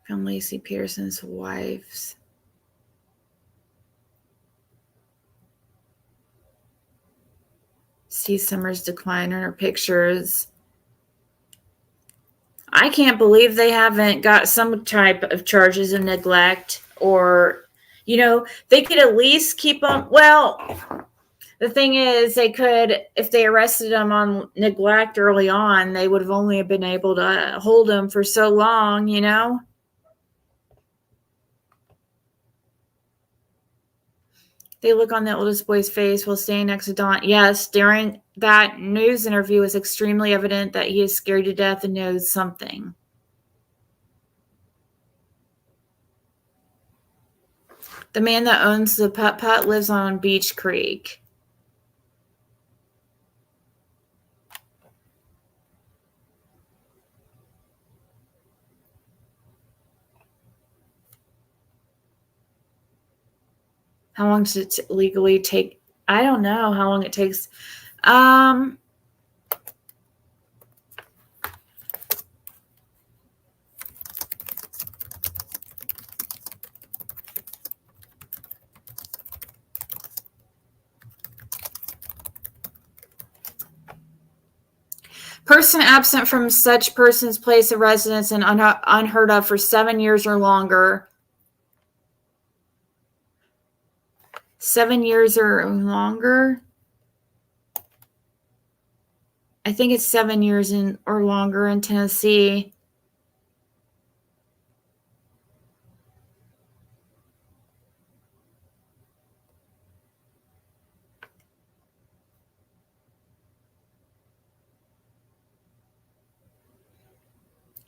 From Lacey Peterson's wives. See Summer's decline in her pictures. I can't believe they haven't got some type of charges of neglect, or, they could at least keep them. Well, the thing is, they could, if they arrested them on neglect early on, they would have only been able to hold them for so long, They look on the oldest boy's face while staying next to Dawn. Yes, during that news interview, it's extremely evident that he is scared to death and knows something. The man that owns the putt-putt lives on Beach Creek. How long does it legally take? I don't know how long it takes. Person absent from such person's place of residence and unheard of for 7 years or longer. 7 years or longer? I think it's 7 years or longer in Tennessee.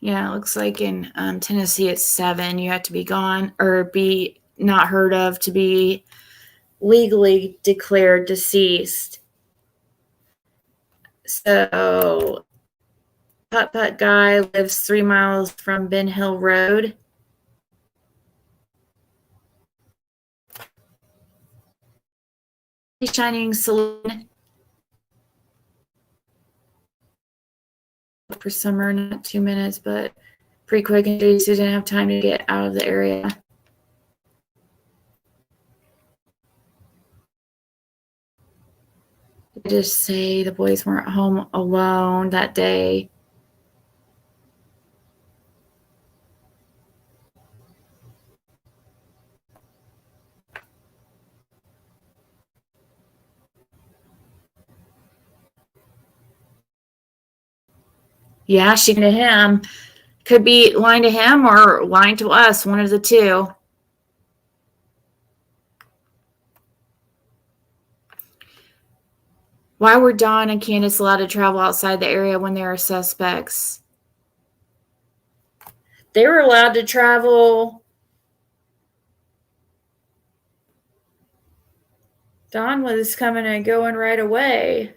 Yeah, it looks like in Tennessee it's 7. You have to be gone or be not heard of to be legally declared deceased. So, putt-putt guy lives 3 miles from Ben Hill Road. Shining Saloon. For summer, not 2 minutes, but pretty quick, and Jason didn't have time to get out of the area. They just say the boys weren't home alone that day. Yeah, she to him. Could be lying to him or lying to us, one of the two. Why were Dawn and Candace allowed to travel outside the area when they are suspects? They were allowed to travel. Dawn was coming and going right away.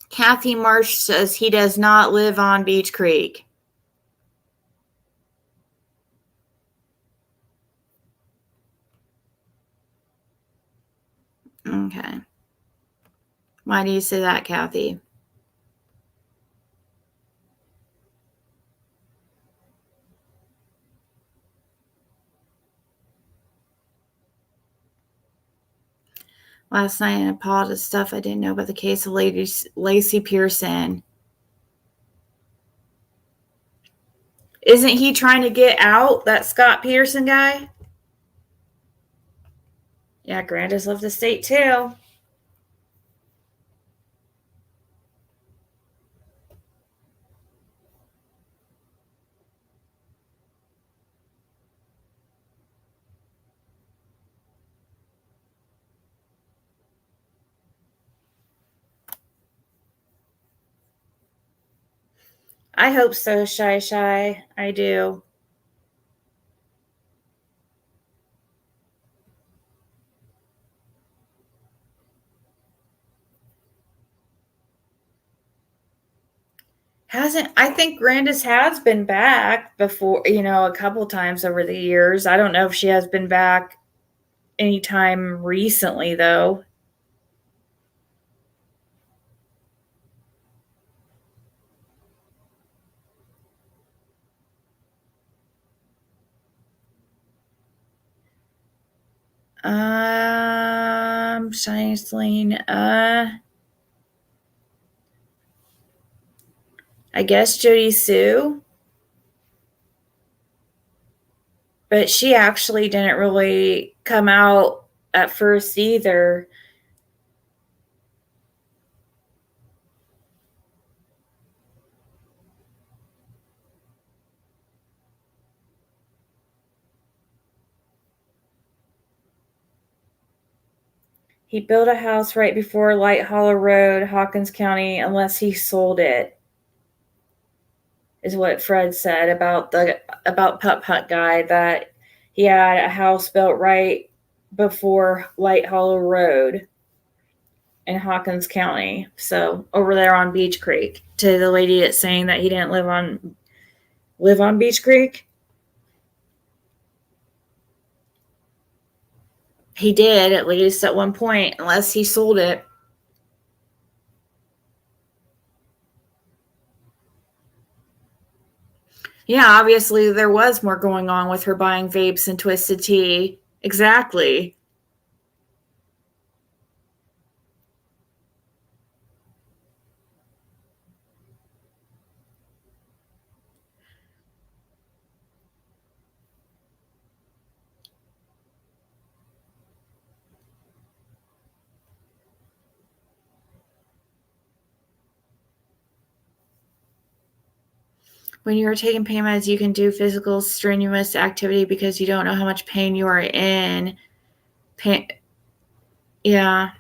Kathy Marsh says he does not live on Beach Creek. Okay. Why do you say that, Kathy? Last night I apologized stuff I didn't know about the case of Lacey Pearson. Isn't he trying to get out, that Scott Pearson guy? Yeah, Grandis left the state too. I hope so, Shy. I do. I think Grandis has been back before, a couple times over the years. I don't know if she has been back anytime recently, though. Shiny Celine, I guess Jody Sue. But she actually didn't really come out at first either. He built a house right before Light Hollow Road, Hawkins County, unless he sold it, is what Fred said about Putt Putt Guy, that he had a house built right before Light Hollow Road in Hawkins County. So over there on Beach Creek. To the lady that's saying that he didn't live on Beach Creek. He did, at least at one point, unless he sold it. Yeah, obviously there was more going on with her buying vapes and Twisted Tea. Exactly. When you are taking pain meds, you can do physical strenuous activity because you don't know how much pain you are in. Pain, yeah.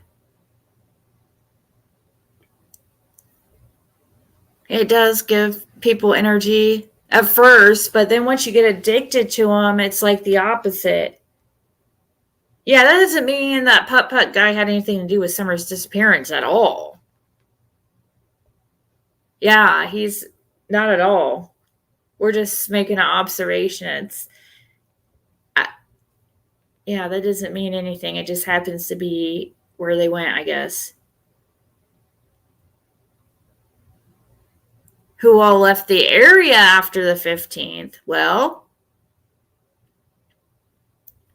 It does give people energy at first, but then once you get addicted to them, it's like the opposite. Yeah, that doesn't mean that Putt Putt Guy had anything to do with Summer's disappearance at all. Yeah, he's not at all. We're just making an observation. Yeah, that doesn't mean anything. It just happens to be where they went, I guess. Who all left the area after the 15th? Well,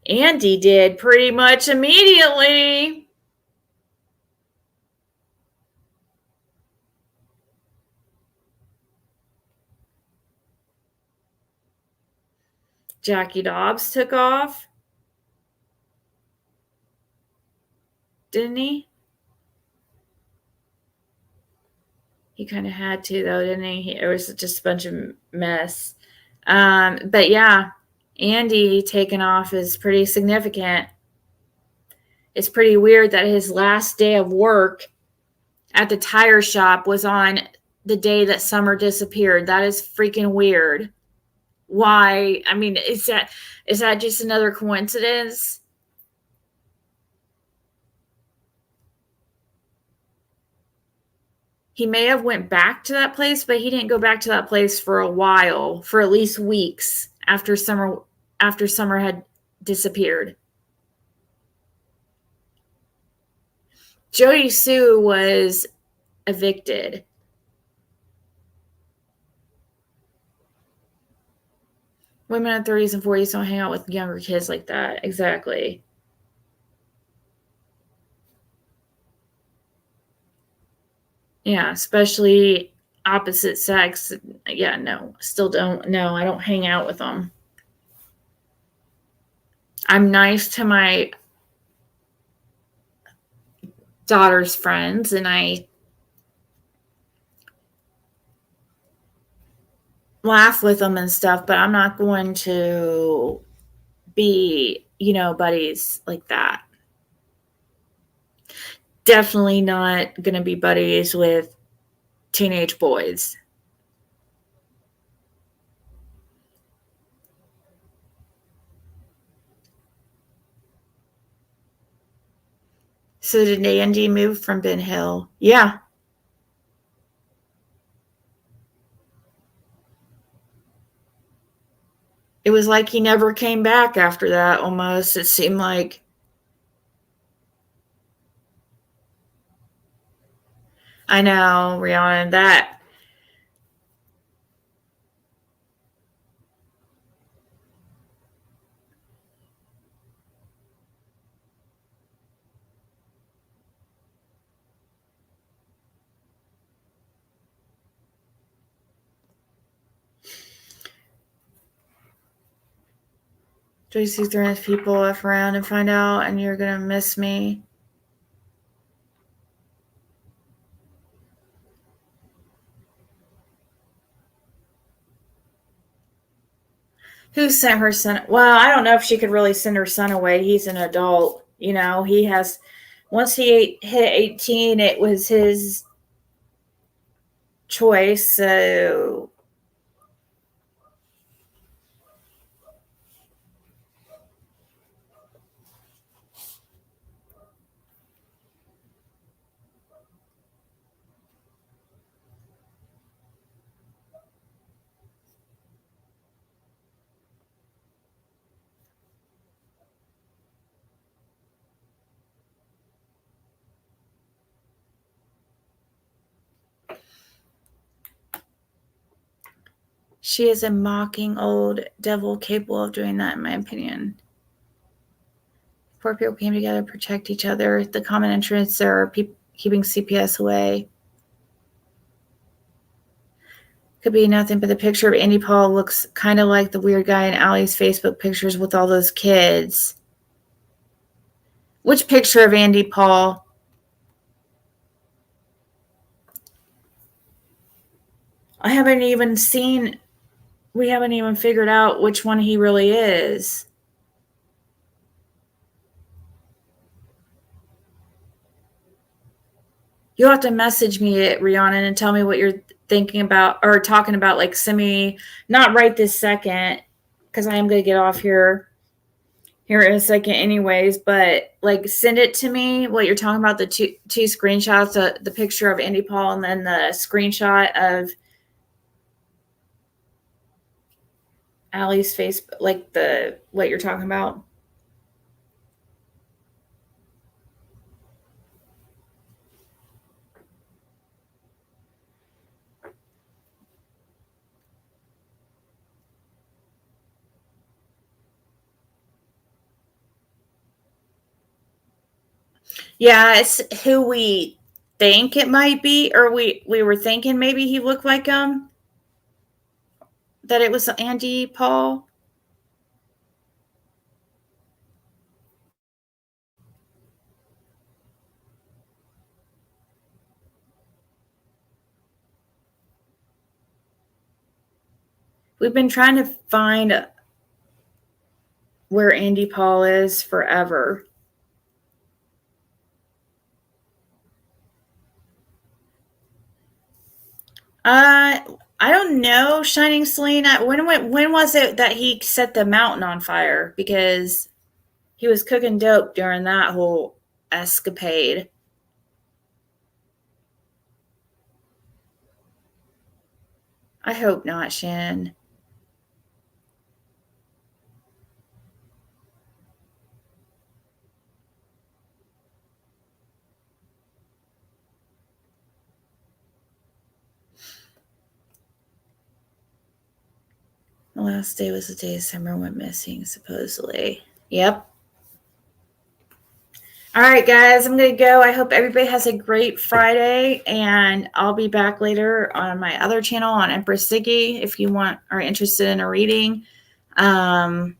Andy did pretty much immediately. Jackie Dobbs took off. Didn't he? He kind of had to, though, didn't he? It was just a bunch of mess. But yeah, Andy taking off is pretty significant. It's pretty weird that his last day of work at the tire shop was on the day that Summer disappeared. That is freaking weird. Why? I mean, is that just another coincidence? He may have went back to that place, but he didn't go back to that place for a while, for at least weeks after Summer had disappeared. Jody Sue was evicted. Women in 30s and 40s don't hang out with younger kids like that. Exactly. Yeah, especially opposite sex. Yeah, no, still don't. No, I don't hang out with them. I'm nice to my daughter's friends, and I laugh with them and stuff, but I'm not going to be, buddies like that. Definitely not going to be buddies with teenage boys. So did Andy move from Ben Hill? Yeah. It was like he never came back after that, almost. It seemed like. I know, Rihanna, that. Tracy throwing people F around and find out, and you're going to miss me. Who sent her son? Well, I don't know if she could really send her son away. He's an adult. He has, once he hit 18, it was his choice. So she is a mocking old devil capable of doing that, in my opinion. Four people came together to protect each other. The common interests are keeping CPS away. Could be nothing, but the picture of Andy Paul looks kind of like the weird guy in Allie's Facebook pictures with all those kids. Which picture of Andy Paul? We haven't even figured out which one he really is. You'll have to message me at Rihanna and tell me what you're thinking about or talking about. Like, send me, not right this second, because I am going to get off here in a second anyways, but like send it to me what you're talking about, the two screenshots, the picture of Andy Paul and then the screenshot of Allie's face, like what you're talking about. Yeah, it's who we think it might be, or we were thinking maybe he looked like him. That it was Andy Paul. We've been trying to find where Andy Paul is forever. I don't know, Shining Selena. When was it that he set the mountain on fire? Because he was cooking dope during that whole escapade. I hope not, Shannon. last day was the day Summer went missing, supposedly. Yep. All right, guys, I'm going to go. I hope everybody has a great Friday, and I'll be back later on my other channel on Empress Ziggy if you are interested in a reading. They're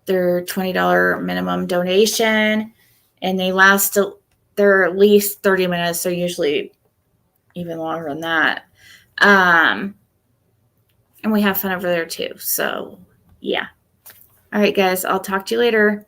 $20 minimum donation, and they're at least 30 minutes. They're usually even longer than that. And we have fun over there too. So, yeah. All right, guys, I'll talk to you later.